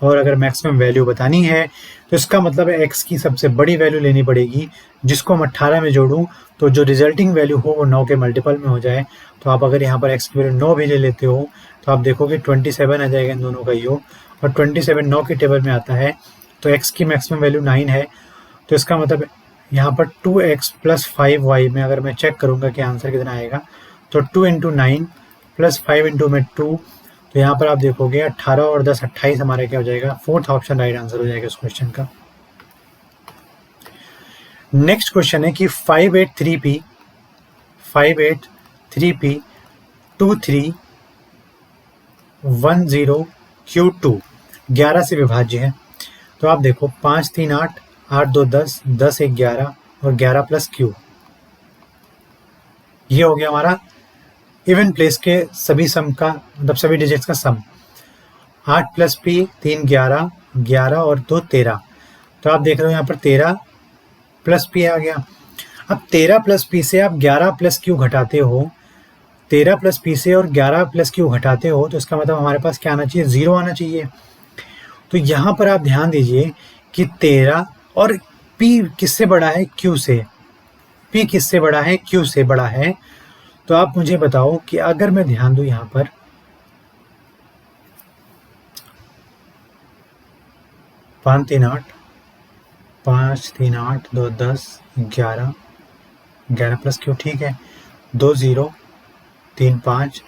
और अगर मैक्सिमम वैल्यू बतानी है तो इसका मतलब है x की सबसे बड़ी वैल्यू लेनी पड़ेगी, जिसको हम 18 में जोड़ूं तो जो रिजल्टिंग वैल्यू हो वो 9 के मल्टीपल में हो जाए। तो आप अगर यहाँ पर x की वैल्यू 9 भी ले लेते हो तो आप देखोगे 27 आ जाएगा इन दोनों का योग, और 27 9 की टेबल में आता है, तो x की मैक्सिमम वैल्यू 9 है। तो इसका मतलब यहाँ पर 2x + 5y में अगर मैं चेक करूँगा कि आंसर कितना आएगा, तो 2 × 9 + 5 × में 2, तो यहाँ पर आप देखोगे 18 और 10 28 हमारा क्या हो जाएगा, 4th ऑप्शन राइट आंसर हो जाएगा इस क्वेश्चन का। नेक्स्ट क्वेश्चन है कि 583p 2310Q2 11 से विभाज्य है। तो आप देखो 5 3 8 8 2 10 10 1 11 और 11 + q, ये हो गया हमारा इवन प्लेस के सभी सम का, मतलब सभी डिजिट्स का सम। 8 + p 3 11 11 और 2 13। तो आप देख रहे हो यहाँ पर 13 + p आ गया। अब 13 + p से आप 11 + q घटाते हो, 13 + p से और 11 + q घटाते हो, तो इसका मतलब हमारे पास क्या आना चाहिए, 0 आना चाहिए। तो यहाँ पर आप ध्यान दीजिए कि 13 और p किससे बड़ा है, q से। p किससे बड़ा है, q से बड़ा है। तो आप मुझे बताओ कि अगर मैं ध्यान दूं यहाँ पर 5 3 8 5 3 8 2 10 11 11 + q, ठीक है, 2 0 3 5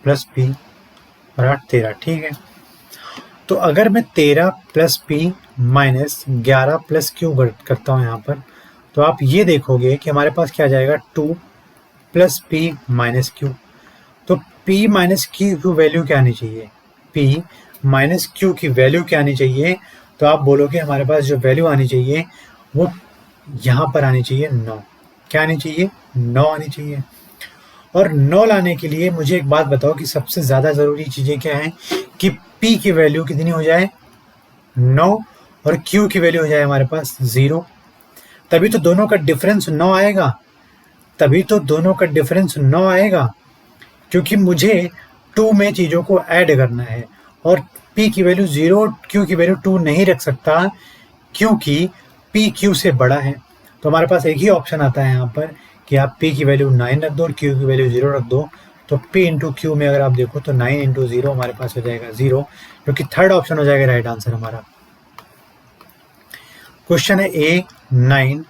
+ p और 8 13, ठीक है। तो अगर मैं 13 + p - 11 + q करता हूँ यहाँ पर, तो आप ये देखोगे कि हमारे पास क्या आ जाएगा, 2 + p - q। तो p - q की वैल्यू क्या आनी चाहिए, p - q की वैल्यू क्या आनी चाहिए, तो आप बोलोगे हमारे पास जो वैल्यू आनी चाहिए वो यहाँ पर आनी चाहिए 9। क्या आनी चाहिए, 9 आनी चाहिए। और 9 लाने के लिए मुझे एक बात बताओ कि सबसे ज़्यादा ज़रूरी चीज़ें क्या हैं, कि p की वैल्यू कितनी हो जाए, 9, और q की वैल्यू हो जाए हमारे पास 0। तभी तो दोनों का डिफरेंस 9 आएगा, क्योंकि मुझे 2 में चीज़ों को ऐड करना है, और p की वैल्यू 0, q की वैल्यू 2 नहीं रख सकता, क्योंकि p q से बड़ा है। तो हमारे पास एक ही ऑप्शन आता है यहाँ पर कि आप p की वैल्यू 9 रख दो और q की वैल्यू 0 रख दो, तो p इंटू क्यू में अगर आप देखो तो 9 इंटू 0 हमारे पास हो जाएगा 0, जो कि थर्ड ऑप्शन हो जाएगा राइट आंसर हमारा। क्वेश्चन है A 9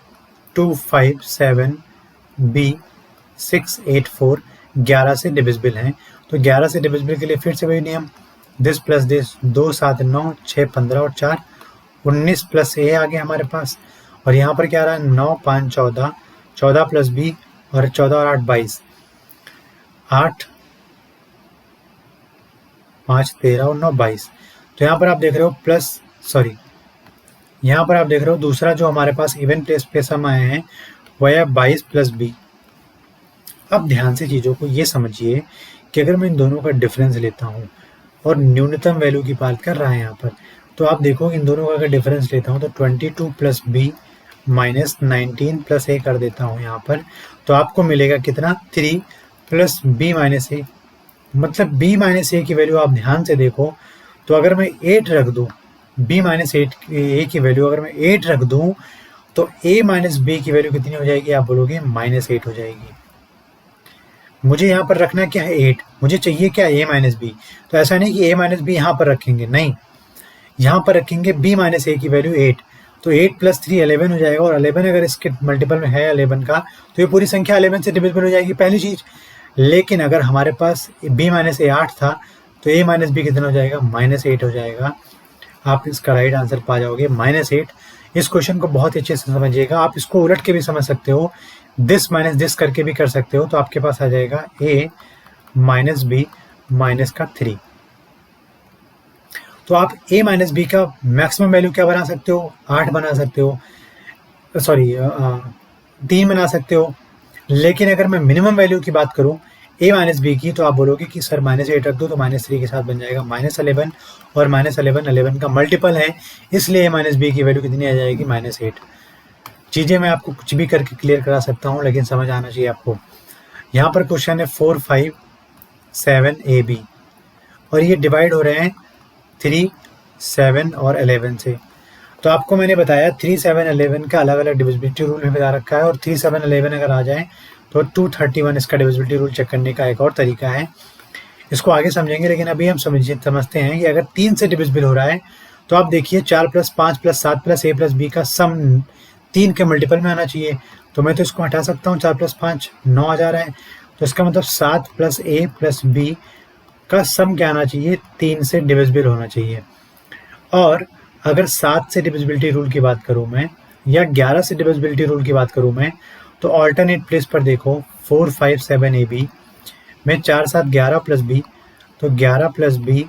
2 5 7 B 6 8 4 11 से डिविजिबल हैं। तो 11 से डिविजिबल के लिए फिर से वही नियम, दिस प्लस दिस, 2 7 9 6 15 और 4 19 प्लस A आ गया हमारे पास। और यहाँ पर क्या आ रहा है 9 5 14, 14 प्लस B और 14 और 8 22, 8 5 13 और 9 22। तो यहाँ पर आप देख रहे हो प्लस यहाँ पर आप देख रहे हो दूसरा जो हमारे पास इवन प्लेस पे सम आए हैं वह है 22 प्लस B। अब ध्यान से चीज़ों को ये समझिए कि अगर मैं इन दोनों का डिफरेंस लेता हूँ और न्यूनतम वैल्यू की बात कर रहा है यहाँ पर, तो आप देखो इन दोनों का अगर डिफरेंस लेता हूँ तो 22 plus B minus 19 plus A कर देता हूँ यहाँ पर, तो आपको मिलेगा कितना 3 प्लस B माइनस A। मतलब B माइनस A की वैल्यू आप ध्यान से देखो, तो अगर मैं 8 रख दूँ B माइनस A की वैल्यू अगर मैं 8 रख दूँ तो A माइनस B की वैल्यू कितनी हो जाएगी, आप बोलोगे -8 हो जाएगी। मुझे यहाँ पर रखना क्या है 8, मुझे चाहिए क्या A माइनस B। तो ऐसा नहीं कि A माइनस B यहाँ पर रखेंगे, नहीं, यहाँ पर रखेंगे B माइनस A की वैल्यू 8। तो 8 प्लस 3 11 हो जाएगा, और 11 अगर इसके मल्टीपल में है 11 का तो ये पूरी संख्या 11 से डिविजिबल हो जाएगी, पहली चीज़। लेकिन अगर हमारे पास B माइनस A 8 था तो A माइनस B कितना हो जाएगा, -8 हो जाएगा। आप इसका राइट आंसर पा जाओगे -8। इस क्वेश्चन को बहुत अच्छे से समझिएगा, आप इसको उलट के भी समझ सकते हो, दिस माइनस दिस करके भी कर सकते हो, तो आपके पास आ जाएगा A माइनस B माइनस का 3। तो आप A माइनस B का मैक्सिमम वैल्यू क्या बना सकते हो, 8 बना सकते हो, 3 बना सकते हो। लेकिन अगर मैं मिनिमम वैल्यू की बात करूं A माइनस B की, तो आप बोलोगे कि सर -8 रख दो, तो -3 के साथ बन जाएगा -11, और -11 का मल्टीपल है, इसलिए A माइनस B की वैल्यू कितनी आ जाएगी, -8। चीज़ें मैं आपको कुछ भी करके क्लियर करा सकता हूँ, लेकिन समझ आना चाहिए आपको। यहाँ पर क्वेश्चन है 4 5 7 AB, और ये डिवाइड हो रहे हैं 3 7 और 11 से। तो आपको मैंने बताया 3 7 11 का अलग अलग डिविजिबिलिटी रूल में बता रखा है, और 3 7 11 अगर आ जाए तो 231 इसका डिविजिबिलिटी रूल चेक करने का एक और तरीका है। इसको आगे समझेंगे, लेकिन अभी हम समझते हैं कि अगर 3 से डिविजिबल हो रहा है तो आप देखिए 4 plus 5 plus 7 plus A plus B का सम 3 के मल्टीपल में आना चाहिए। तो मैं तो इसको हटा सकता हूँ, 4 प्लस 5 9 आ जा रहा है, तो इसका मतलब 7 प्लस A प्लस B का सम क्या आना चाहिए, 3 से डिविजिबल होना चाहिए। और अगर 7 से डिविजिबिलिटी रूल की बात करूँ मैं, या 11 से डिविजिबिलिटी रूल की बात करूँ मैं, तो ऑल्टरनेट प्लेस पर देखो 4 5 7 AB में 4 7 11 प्लस B, तो 11 plus B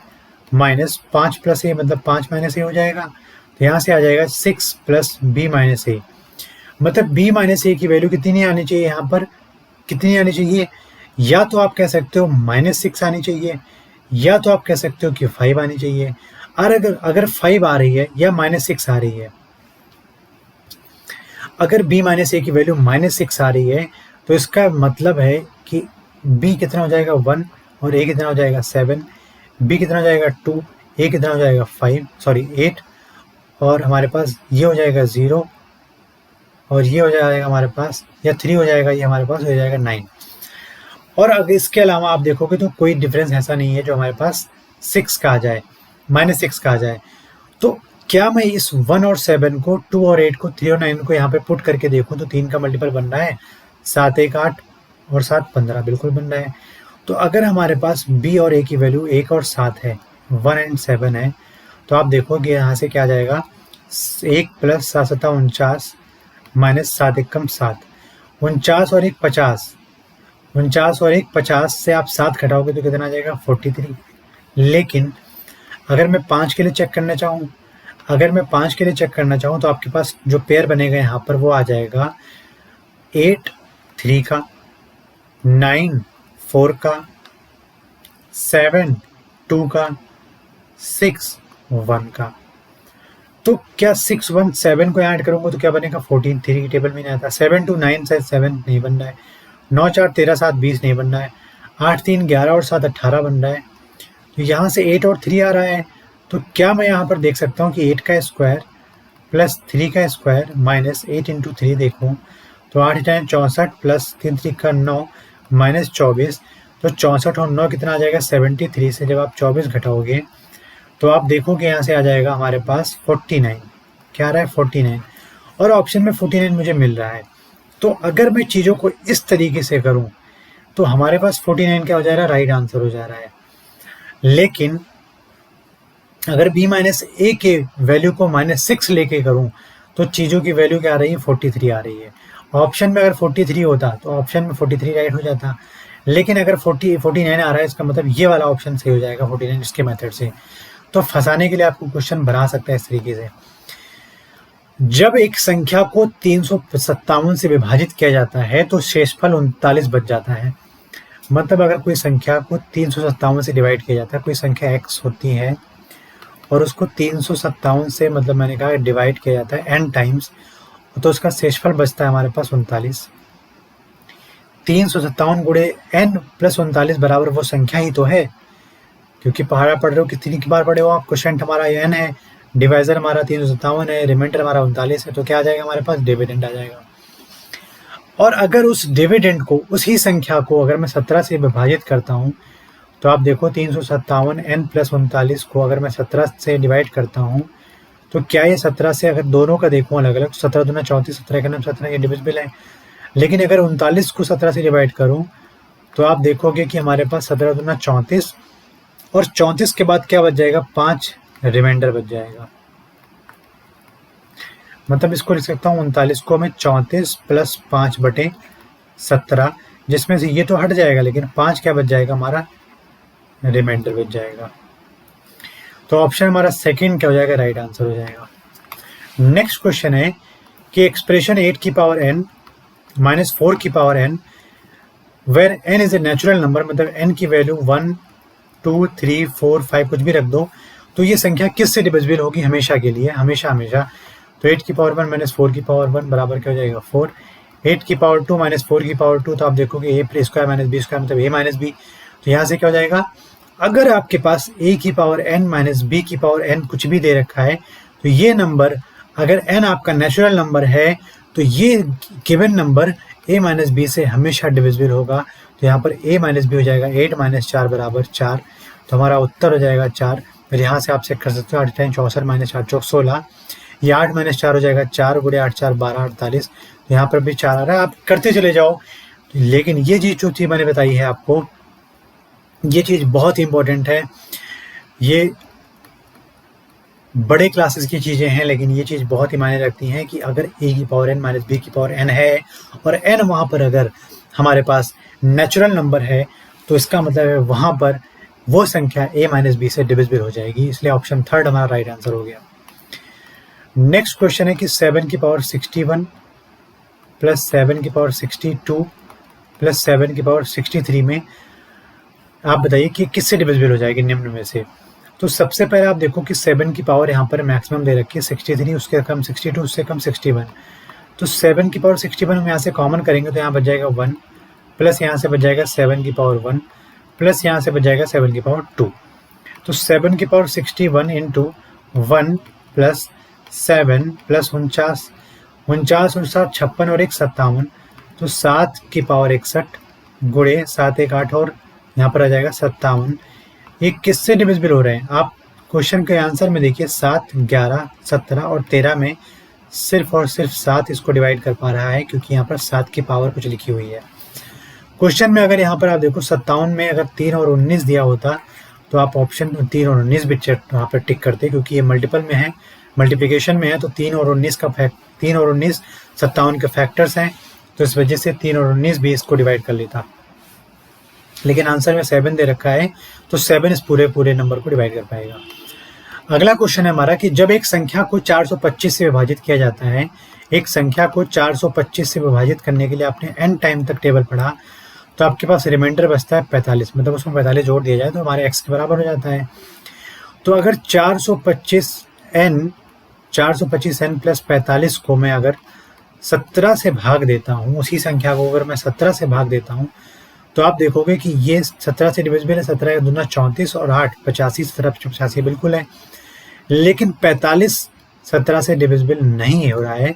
minus 5 plus A, मतलब 5 माइनस A हो जाएगा। तो यहाँ से आ जाएगा 6 प्लस B माइनस A। मतलब B माइनस A की वैल्यू कितनी आनी चाहिए, यहाँ पर कितनी आनी चाहिए, या तो आप कह सकते हो -6 आनी चाहिए, या तो आप कह सकते हो कि 5 आनी चाहिए। और अगर 5 आ रही है या -6 आ रही है, अगर B माइनस A की वैल्यू -6 आ रही है, तो इसका मतलब है कि B कितना हो जाएगा 1, और A कितना हो जाएगा 7, B कितना हो जाएगा 2, A कितना हो जाएगा 8, और हमारे पास ये हो जाएगा 0, और ये हो जाएगा हमारे पास, या 3 हो जाएगा, ये हमारे पास हो जाएगा 9। और अगर इसके अलावा आप देखोगे तो कोई डिफरेंस ऐसा नहीं है जो हमारे पास 6 का आ जाए, -6 का आ जाए। तो क्या मैं इस 1 और 7 को, 2 और 8 को, 3 और 9 को यहाँ पे पुट करके देखूँ तो 3 का मल्टीपल बन रहा है, 7 1 8 और 7 15, बिल्कुल बन रहा है। तो अगर हमारे पास B और A की वैल्यू 1 और 7 है, 1 एंड 7 है, तो आप देखोगे यहाँ से क्या आ जाएगा, 1 प्लस 7 7 49 माइनस 7 1 7, 49 और 1 50, 49 और 1 50 से आप 7 घटाओगे तो कितना आ जाएगा 43। लेकिन अगर मैं 5 के लिए चेक करना चाहूँ, तो आपके पास जो पेयर बनेगा यहाँ पर वो आ जाएगा 8 3 का, 9 4 का, 7 2 का, 6 1 का। तो क्या 6 1 7 को ऐड करूंगा तो क्या बनेगा 14, 3 की टेबल में नहीं आता। 7 2 9 से 7 नहीं बन रहा है, 9 4 13 7 20 नहीं बन रहा है, 8 3 11 और 7 18 बन रहा है। तो यहाँ से 8 और 3 आ रहा है, तो क्या मैं यहाँ पर देख सकता हूँ कि 8 का स्क्वायर प्लस 3 का स्क्वायर माइनस 8 इंटू 3 देखूँ तो 8 टाइम 64 प्लस 3 3 9 माइनस 24, तो 64 और 9 कितना आ जाएगा 73 से जब आप 24 घटाओगे तो आप देखोगे यहाँ से आ जाएगा हमारे पास 49। क्या आ रहा है 49, और ऑप्शन में 49 मुझे मिल रहा है। तो अगर मैं चीज़ों को इस तरीके से करूँ तो हमारे पास 49 क्या हो जा रहा है, राइट आंसर हो जा रहा है। लेकिन अगर b माइनस ए के वैल्यू को -6 लेके करूँ तो चीज़ों की वैल्यू क्या आ रही है 43 आ रही है। ऑप्शन में अगर 43 होता तो ऑप्शन में 43 राइट हो जाता, लेकिन अगर 49 आ रहा है इसका मतलब ये वाला ऑप्शन सही हो जाएगा 49 इसके मेथड से। तो फंसाने के लिए आपको क्वेश्चन बना सकता है इस तरीके से। जब एक संख्या को 357 से विभाजित किया जाता है तो शेषफल 39 बच जाता है। मतलब अगर कोई संख्या को 357 से डिवाइड किया जाता है, कोई संख्या x होती है और उसको 357 से मतलब मैंने कहा डिवाइड किया जाता है n टाइम्स, तो उसका शेषफल बचता है हमारे पास 39। 357 गुणे n प्लस 39 बराबर वो संख्या ही तो है, क्योंकि पढ़ रहे हो कितनी बार पढ़े हो आप, क्वेश्चन हमारा n है, डिवाइजर हमारा 357 है, रिमाइंडर हमारा 39 है, तो क्या आ जाएगा हमारे पास डिविडेंड आ जाएगा। और अगर उस डिविडेंड को उसी संख्या को अगर मैं 17 से विभाजित करता हूँ तो आप देखो 357 n प्लस 39 को अगर मैं 17 से डिवाइड करता हूँ तो क्या ये 17 से अगर दोनों का देखूँ अलग अलग, 17 दूना 34, 17 का नाम 17 ये डिविजिबल है। लेकिन अगर 39 को 17 से डिवाइड करूँ तो आप देखोगे कि हमारे पास 17 दूना 34 और 34 के बाद क्या बच जाएगा 5 रिमाइंडर बच जाएगा। मतलब इसको लिख सकता हूँ 39 को मैं 34 प्लस 5 बटे 17, जिसमें से ये तो हट जाएगा लेकिन 5 क्या बच जाएगा हमारा रिमाइंडर बच जाएगा। तो ऑप्शन हमारा सेकंड क्या हो जाएगा, राइट आंसर हो जाएगा। नेक्स्ट क्वेश्चन है कि एक्सप्रेशन 8 की पावर n माइनस 4 की power n where n is a natural number, मतलब n की वैल्यू 1 2 3 4 5 कुछ भी रख दो, तो ये संख्या किस से डिविजिबल होगी हमेशा के लिए, हमेशा हमेशा। तो 8 की पावर 1 माइनस 4 की पावर 1 बराबर क्या हो जाएगा 4। 8 की पावर 2 माइनस 4 की पावर 2, तो आप देखोगे a square minus B square मतलब a माइनस बी। तो यहाँ से क्या हो जाएगा, अगर आपके पास a की पावर n माइनस b की पावर n कुछ भी दे रखा है तो ये नंबर अगर n आपका नेचुरल नंबर है तो ये given number a minus B से हमेशा डिविजिबल होगा। तो यहाँ पर a माइनस बी हो जाएगा 8 माइनस 4 बराबर 4, तो हमारा उत्तर हो जाएगा 4। फिर यहाँ से आप चेक कर सकते हो 8 टाइम 64 माइनस 4 चौक 16, ये 8 माइनस 4 हो जाएगा 4 गुणे 8 4 12 48, तो यहाँ पर भी 4 आ रहा है। आप करते चले जाओ, लेकिन ये चीज़ जो चीज़ मैंने बताई है आपको, ये चीज़ बहुत इंपॉर्टेंट है। ये बड़े क्लासेस की चीज़ें हैं लेकिन ये चीज़ बहुत ही मायने रखती हैं कि अगर a की पावर n माइनस b की पावर n है और n वहाँ पर अगर हमारे पास नेचुरल नंबर है तो इसका मतलब है वहाँ पर वो संख्या a माइनस बी से डिविजिबल हो जाएगी, इसलिए ऑप्शन थर्ड हमारा राइट आंसर हो गया। नेक्स्ट क्वेश्चन है कि 7 की पावर 61 प्लस 7 की पावर 62 प्लस 7 की पावर 63 में आप बताइए कि किससे डिविजिबल हो जाएगी निम्न में से। तो सबसे पहले आप देखो कि 7 की पावर यहाँ पर मैक्सिमम दे रखी है 63, उसके कम 62, उससे कम 61। तो 7 की पावर 61 हम यहाँ से कॉमन करेंगे तो यहाँ बच जाएगा 1, प्लस यहाँ से बच जाएगा 7 की पावर 1, प्लस यहाँ से बच जाएगा 7 की पावर 2। तो 7 की पावर 61 इंटू 1 प्लस 7 प्लस 49, 49 और 7 56 और 1 57, तो 7 की पावर 61 गुणे 7 1 8 और यहाँ पर आ जाएगा 57। ये किससे डिविजिबल हो रहे हैं आप क्वेश्चन के आंसर में देखिए, 7 11 17 और 13 में सिर्फ और सिर्फ 7 इसको डिवाइड कर पा रहा है क्योंकि यहाँ पर 7 की पावर कुछ लिखी हुई है। क्वेश्चन में अगर यहाँ पर आप देखो 57 में अगर 3 और 19 दिया होता तो आप ऑप्शन 3 और 19 भी यहाँ पर टिक करते, क्योंकि ये मल्टीपल में है, मल्टीप्लिकेशन में है, तो 3 और 19 का 3 और 19 57 के फैक्टर्स हैं, तो इस वजह से 3 और 19 भी इसको डिवाइड कर लेता। लेकिन आंसर में 7 दे रखा है तो 7 इस पूरे नंबर को डिवाइड कर पाएगा। अगला क्वेश्चन है हमारा कि जब एक संख्या को 425 से विभाजित किया जाता है, एक संख्या को 425 से विभाजित करने के लिए आपने n टाइम तक टेबल पढ़ा, तो आपके पास रिमाइंडर बचता है 45, मतलब उसमें 45 जोड़ दिया जाए तो हमारे x के बराबर हो जाता है। तो अगर 425n प्लस 45 को मैं अगर 17 से भाग देता हूँ, उसी संख्या को अगर मैं 17 से भाग देता हूँ तो आप देखोगे कि ये 17 से डिविजिबल है, 17 दूना 34 और 8 85, 17 85 बिल्कुल है, लेकिन 45 17 से डिविजिबल नहीं हो रहा है।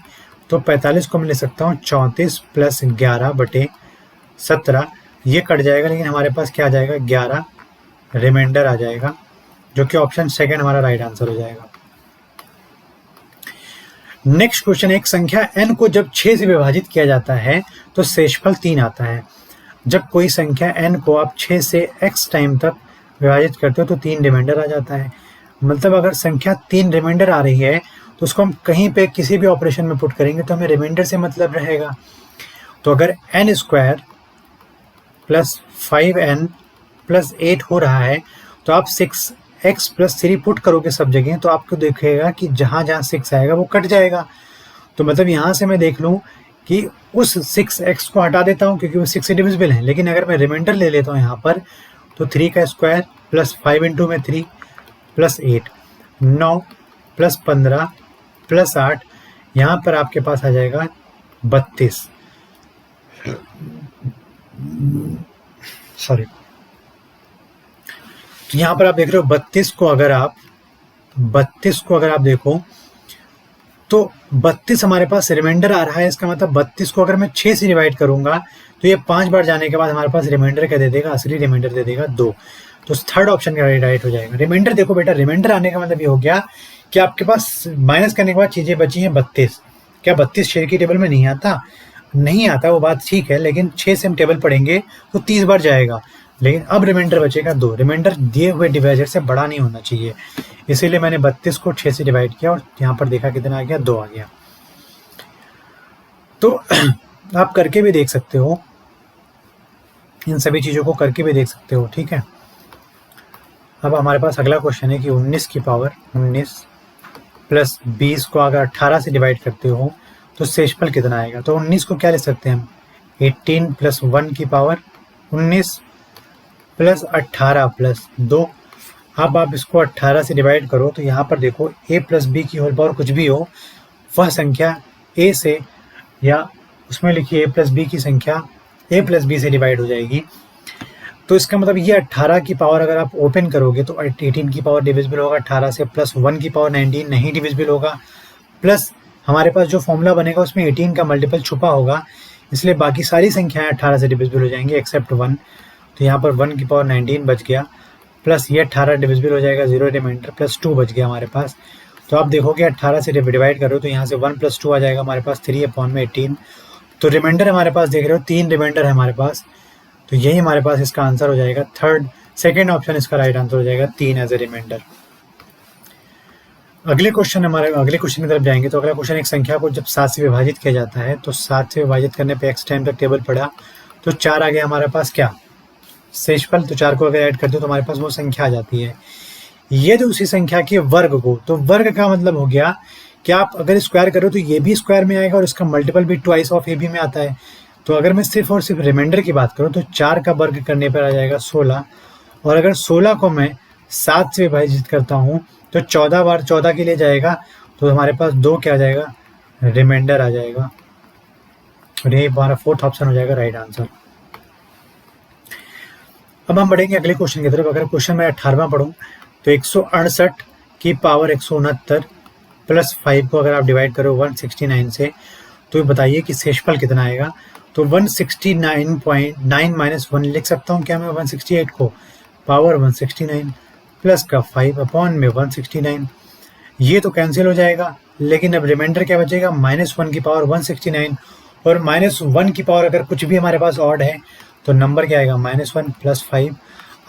तो 45 को मैं ले सकता हूँ 34 + 11/17, ये कट जाएगा, लेकिन हमारे पास क्या आ जाएगा 11 रिमाइंडर आ जाएगा, जो कि ऑप्शन सेकंड हमारा राइट आंसर हो जाएगा। नेक्स्ट क्वेश्चन, एक संख्या n को जब 6 से विभाजित किया जाता है तो शेषफल 3 आता है। जब कोई संख्या n को आप 6 से x टाइम तक विभाजित करते हो तो 3 रिमाइंडर आ जाता है। मतलब अगर संख्या 3 रिमाइंडर आ रही है तो उसको हम कहीं पे किसी भी ऑपरेशन में पुट करेंगे तो हमें रिमाइंडर से मतलब रहेगा। तो अगर n² + 5n + 8 हो रहा है तो आप 6x + 3 पुट करोगे सब जगह, तो आपको दिखेगा कि जहाँ जहाँ 6 आएगा वो कट जाएगा। तो मतलब यहाँ से मैं देख लूँ कि उस 6x को हटा देता हूँ क्योंकि वो 6 से डिविजिबल है, लेकिन अगर मैं रिमाइंडर ले लेता हूँ यहाँ पर तो 3 का स्क्वायर + 5 × में 3 + 8, 9 + 15 + 8, यहाँ पर आपके पास आ जाएगा 32। सॉरी, तो यहाँ पर आप देख रहे हो 32 को अगर आप देखो तो 32 हमारे पास रिमाइंडर आ रहा है। इसका मतलब 32 को अगर मैं 6 से डिवाइड करूंगा तो ये 5 बार जाने के बाद हमारे पास रिमाइंडर क्या दे देगा, असली रिमाइंडर दे देगा 2। तो थर्ड ऑप्शन का राइट हो जाएगा। रिमाइंडर देखो बेटा, रिमाइंडर आने का मतलब ये हो गया कि आपके पास माइनस करने के बाद चीज़ें बची हैं 32। क्या 32 6 की टेबल में नहीं आता? नहीं आता, वो बात ठीक है, लेकिन 6 से हम टेबल पढ़ेंगे तो 30 बार जाएगा, लेकिन अब रिमाइंडर बचेगा 2। रिमाइंडर दिए हुए डिवाइजर से बड़ा नहीं होना चाहिए, इसीलिए मैंने 32 को 6 से डिवाइड किया और यहाँ पर देखा कितना आ गया, 2 आ गया। तो आप करके भी देख सकते हो, इन सभी चीज़ों को करके भी देख सकते हो, ठीक है। अब हमारे पास अगला क्वेश्चन है कि 19 की पावर 19 + 20 को अगर 18 से डिवाइड करते हो तो शेषफल कितना आएगा। तो 19 को क्या ले सकते हैं हम, 18 + 1 की पावर 19 + 18 + 2। अब आप इसको 18 से डिवाइड करो तो यहाँ पर देखो a + b की होल पावर कुछ भी हो, वह संख्या a से या उसमें लिखिए a + b की संख्या a + b से डिवाइड हो जाएगी। तो इसका मतलब ये 18 की पावर अगर आप ओपन करोगे तो 18 की पावर डिविजिबल होगा 18 से, + 1 की पावर 19 नहीं डिविजिबल होगा, प्लस हमारे पास जो फॉर्मूला बनेगा उसमें 18 का मल्टीपल छुपा होगा, इसलिए बाकी सारी संख्याएं 18 से डिविजिबल हो जाएंगी एक्सेप्ट 1। तो यहाँ पर 1 की पावर 19 बच गया, प्लस ये 18 डिविजिबल हो जाएगा 0 रिमाइंडर, प्लस 2 बच गया हमारे पास। तो आप देखोगे 18 से डिवाइड करो तो यहाँ से 1 + 2 आ जाएगा हमारे पास 3/18। तो रिमाइंडर हमारे पास देख रहे हो 3 रिमाइंडर है हमारे पास, तो यही हमारे पास इसका आंसर हो जाएगा। सेकेंड ऑप्शन इसका राइट आंसर हो जाएगा 3 एज ए रिमाइंडर। अगले क्वेश्चन की तरफ जाएंगे। तो अगला क्वेश्चन, एक संख्या को जब 7 से विभाजित किया जाता है तो 7 से विभाजित करने पे x टाइम तक टेबल पड़ा तो 4 आ गया हमारे पास क्या, शेषफल। तो 4 को अगर ऐड करते हो तो हमारे पास वो संख्या आ जाती है। ये तो उसी संख्या के वर्ग को, तो वर्ग का मतलब हो गया कि आप अगर स्क्वायर करो तो ये भी स्क्वायर में आएगा और इसका मल्टीपल भी ट्वाइस ऑफ ए भी में आता है। तो अगर मैं सिर्फ और सिर्फ रिमाइंडर की बात करूँ तो 4 का वर्ग करने पर आ जाएगा 16, और अगर 16 को मैं 7 से विभाजित करता हूँ तो 14 बार 14 के लिए जाएगा, तो हमारे पास 2 क्या आ जाएगा, रिमाइंडर आ जाएगा, और यही हमारा फोर्थ ऑप्शन हो जाएगा राइट आंसर। अब हम बढ़ेंगे अगले क्वेश्चन की तरफ। अगर क्वेश्चन मैं 18वां पढ़ूँ तो 168 की पावर 169 + 5 को अगर आप डिवाइड करो 169 से तो बताइए कि शेषफल कितना आएगा। तो 169.9 - 1 लिख सकता हूँ क्या मैं 168 को, पावर 169 प्लस का 5/169, ये तो कैंसिल हो जाएगा, लेकिन अब रिमाइंडर क्या बचेगा, -1 की पावर 169, और -1 की पावर अगर कुछ भी हमारे पास ऑड है तो नंबर क्या आएगा, -1 +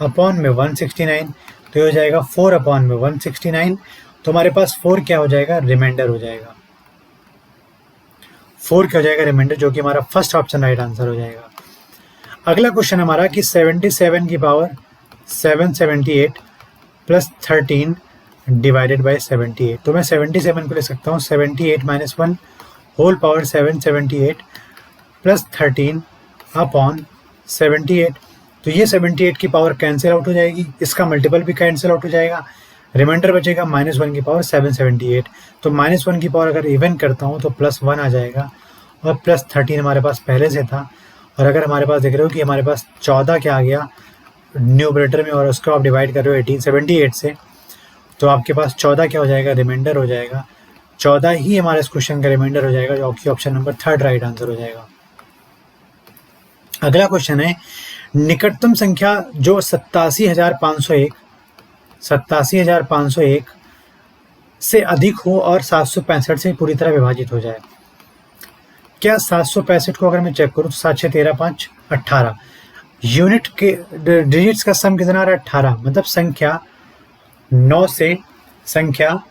5/169, तो ये हो जाएगा 4/169। तो हमारे पास 4 क्या हो जाएगा, रिमाइंडर हो जाएगा, 4 क्या हो जाएगा, रिमाइंडर, जो कि हमारा फर्स्ट ऑप्शन राइट आंसर हो जाएगा। अगला क्वेश्चन हमारा कि 77 की पावर 778 + 13 डिवाइडेड बाय 78। तो मैं 77 को ले सकता हूँ 78 - 1 होल पावर 778 + 13/78। तो ये 78 की पावर कैंसिल आउट हो जाएगी, इसका मल्टीपल भी कैंसिल आउट हो जाएगा, रिमाइंडर बचेगा -1 की पावर 778। तो -1 की पावर अगर इवन करता हूँ तो +1 आ जाएगा, और + 13 हमारे पास पहले से था, और अगर हमारे पास देख रहे हो कि हमारे पास 14 क्या आ गया न्यूमरेटर में, और उसको आप डिवाइड कर रहे हो 78 से, तो आपके पास 14 क्या हो जाएगा, रिमाइंडर हो जाएगा। 14 ही हमारे इस क्वेश्चन का रिमाइंडर हो जाएगा, जो आपकी ऑप्शन नंबर 3 राइट आंसर हो जाएगा। अगला क्वेश्चन है, निकटतम संख्या जो 87,501 से अधिक हो और 765 से पूरी तरह विभाजित हो जाए। क्या 765 को अगर मैं चेक करूं तो 7 6 13 5 18 यूनिट के डिजिट्स का सम कितना आ रहा है? 18। मतलब संख्या 9 से, संख्या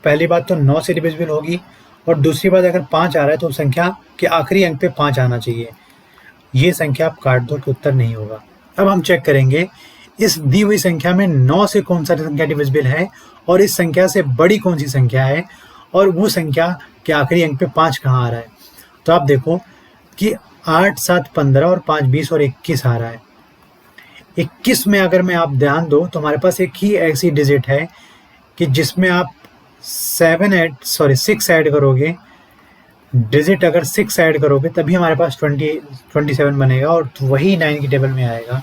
पहली बात तो 9 से डिविजिबल होगी, और दूसरी बात अगर 5 आ रहा है तो संख्या के आखिरी अंक पे 5 आना चाहिए। ये संख्या आप काट दो कि उत्तर नहीं होगा। अब हम चेक करेंगे इस दी हुई संख्या में 9 से कौन सा संख्या डिविजिबल है और इस संख्या से बड़ी कौन सी संख्या है, और वो संख्या के आखिरी अंक पे 5 कहाँ आ रहा है। तो आप देखो कि 8 7 15 और 5 20 और 21 आ रहा है। 21 में अगर मैं आप ध्यान दो तो हमारे पास एक ही ऐसी डिजिट है कि जिसमें आप 6 ऐड करोगे, डिजिट अगर 6 ऐड करोगे तभी हमारे पास 27 बनेगा, और वही 9 की टेबल में आएगा।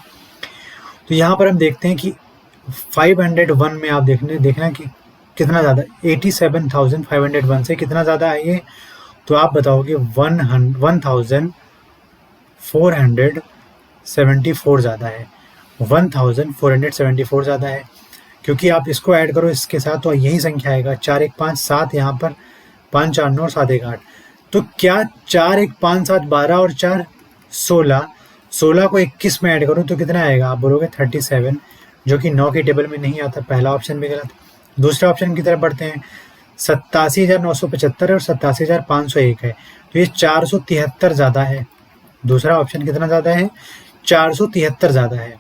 तो यहाँ पर हम देखते हैं कि 501 में आप देखना कि कितना ज़्यादा, 87,501 से कितना ज़्यादा है ये, तो आप बताओगे 1474 ज़्यादा है, 1474 ज़्यादा है, क्योंकि आप इसको ऐड करो इसके साथ तो यही संख्या आएगा। 4 1 5 7 यहाँ पर, 5 4 9 7 1 8। तो क्या 4 1 5 7 12 और 4 16 को 21 में ऐड करूँ तो कितना आएगा? आप बोलोगे 37, जो कि 9 की टेबल में नहीं आता। पहला ऑप्शन भी गलत। दूसरे ऑप्शन की तरफ बढ़ते हैं, 87,975 और 87,501 है, तो ये 473 ज़्यादा है। दूसरा ऑप्शन कितना ज़्यादा है? 473 ज़्यादा है,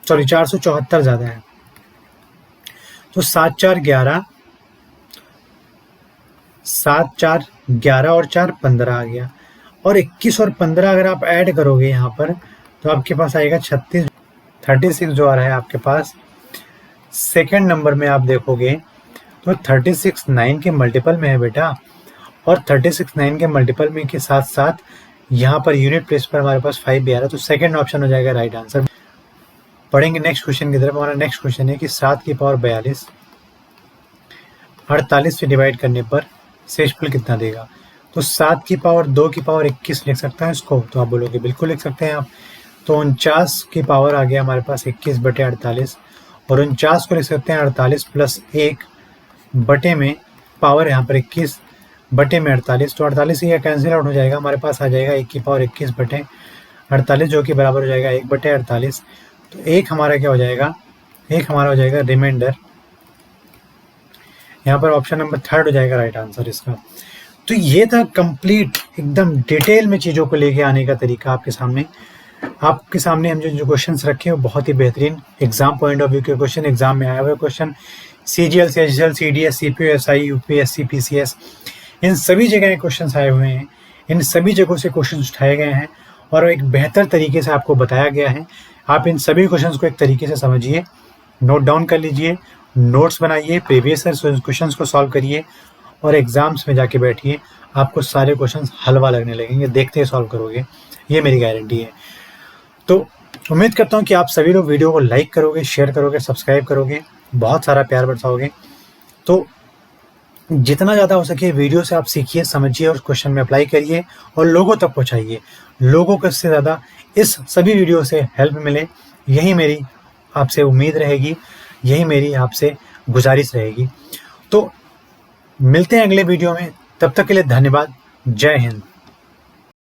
सॉरी 474 ज़्यादा है। तो 7 4 11 और 4 15 आ गया, और 21 और 15 अगर आप ऐड करोगे यहाँ पर तो आपके पास आएगा 36 जो आ रहा है आपके पास। सेकेंड नंबर में आप देखोगे तो 36 9 के मल्टीपल में है बेटा, और 36 9 के मल्टीपल में के साथ साथ यहाँ पर यूनिट प्लेस पर हमारे पास 5 भी आ रहा है, तो सेकेंड ऑप्शन हो जाएगा राइट आंसर। पढ़ेंगे नेक्स्ट क्वेश्चन की तरफ। हमारा नेक्स्ट क्वेश्चन है कि 7 की पावर 42 48 से डिवाइड करने पर शेषफल कितना देगा। तो 7 की पावर 2 की पावर 21 लिख सकते हैं इसको, तो आप बोलोगे बिल्कुल लिख सकते हैं आप। तो 49 की पावर आ गया हमारे पास 21 बटे 48, और 49 को लिख सकते हैं 48 प्लस 1 बटे में पावर यहाँ पर 21 बटे में 48, तो 48 ये कैंसिल आउट हो जाएगा, हमारे पास आ जाएगा 1 की पावर 21 बटे 48, जो कि बराबर हो जाएगा 1 बटे 48। तो एक हमारा क्या हो जाएगा? एक हमारा हो जाएगा रिमाइंडर। यहाँ पर ऑप्शन नंबर 3 हो जाएगा राइट आंसर इसका। तो ये था कंप्लीट एकदम डिटेल में चीज़ों को लेके आने का तरीका आपके सामने। हम जो क्वेश्चंस रखे हैं वो बहुत ही बेहतरीन एग्जाम पॉइंट ऑफ व्यू के क्वेश्चन, एग्जाम में आए हुए question, CGL, CHL, CDS, CPO, SI, UPSC, PCS, इन सभी जगह क्वेश्चन आए हुए हैं। इन सभी जगहों से क्वेश्चन उठाए गए हैं और एक बेहतर तरीके से आपको बताया गया है। आप इन सभी क्वेश्चन को एक तरीके से समझिए, नोट डाउन कर लीजिए, नोट्स बनाइए, प्रीवियस क्वेश्चन को सॉल्व करिए, और एग्जाम्स में जाके बैठिए, आपको सारे क्वेश्चंस हलवा लगने लगेंगे, देखते ही सॉल्व करोगे, ये मेरी गारंटी है। तो उम्मीद करता हूँ कि आप सभी लोग वीडियो को लाइक करोगे, शेयर करोगे, सब्सक्राइब करोगे, बहुत सारा प्यार बरसाओगे। तो जितना ज़्यादा हो सके वीडियो से आप सीखिए, समझिए और क्वेश्चन में अप्लाई करिए और लोगों तक पहुँचाइए। लोगों को इससे ज़्यादा इस सभी वीडियो से हेल्प मिले, यही मेरी आपसे उम्मीद रहेगी, यही मेरी आपसे गुजारिश रहेगी। तो मिलते हैं अगले वीडियो में, तब तक के लिए धन्यवाद। जय हिंद।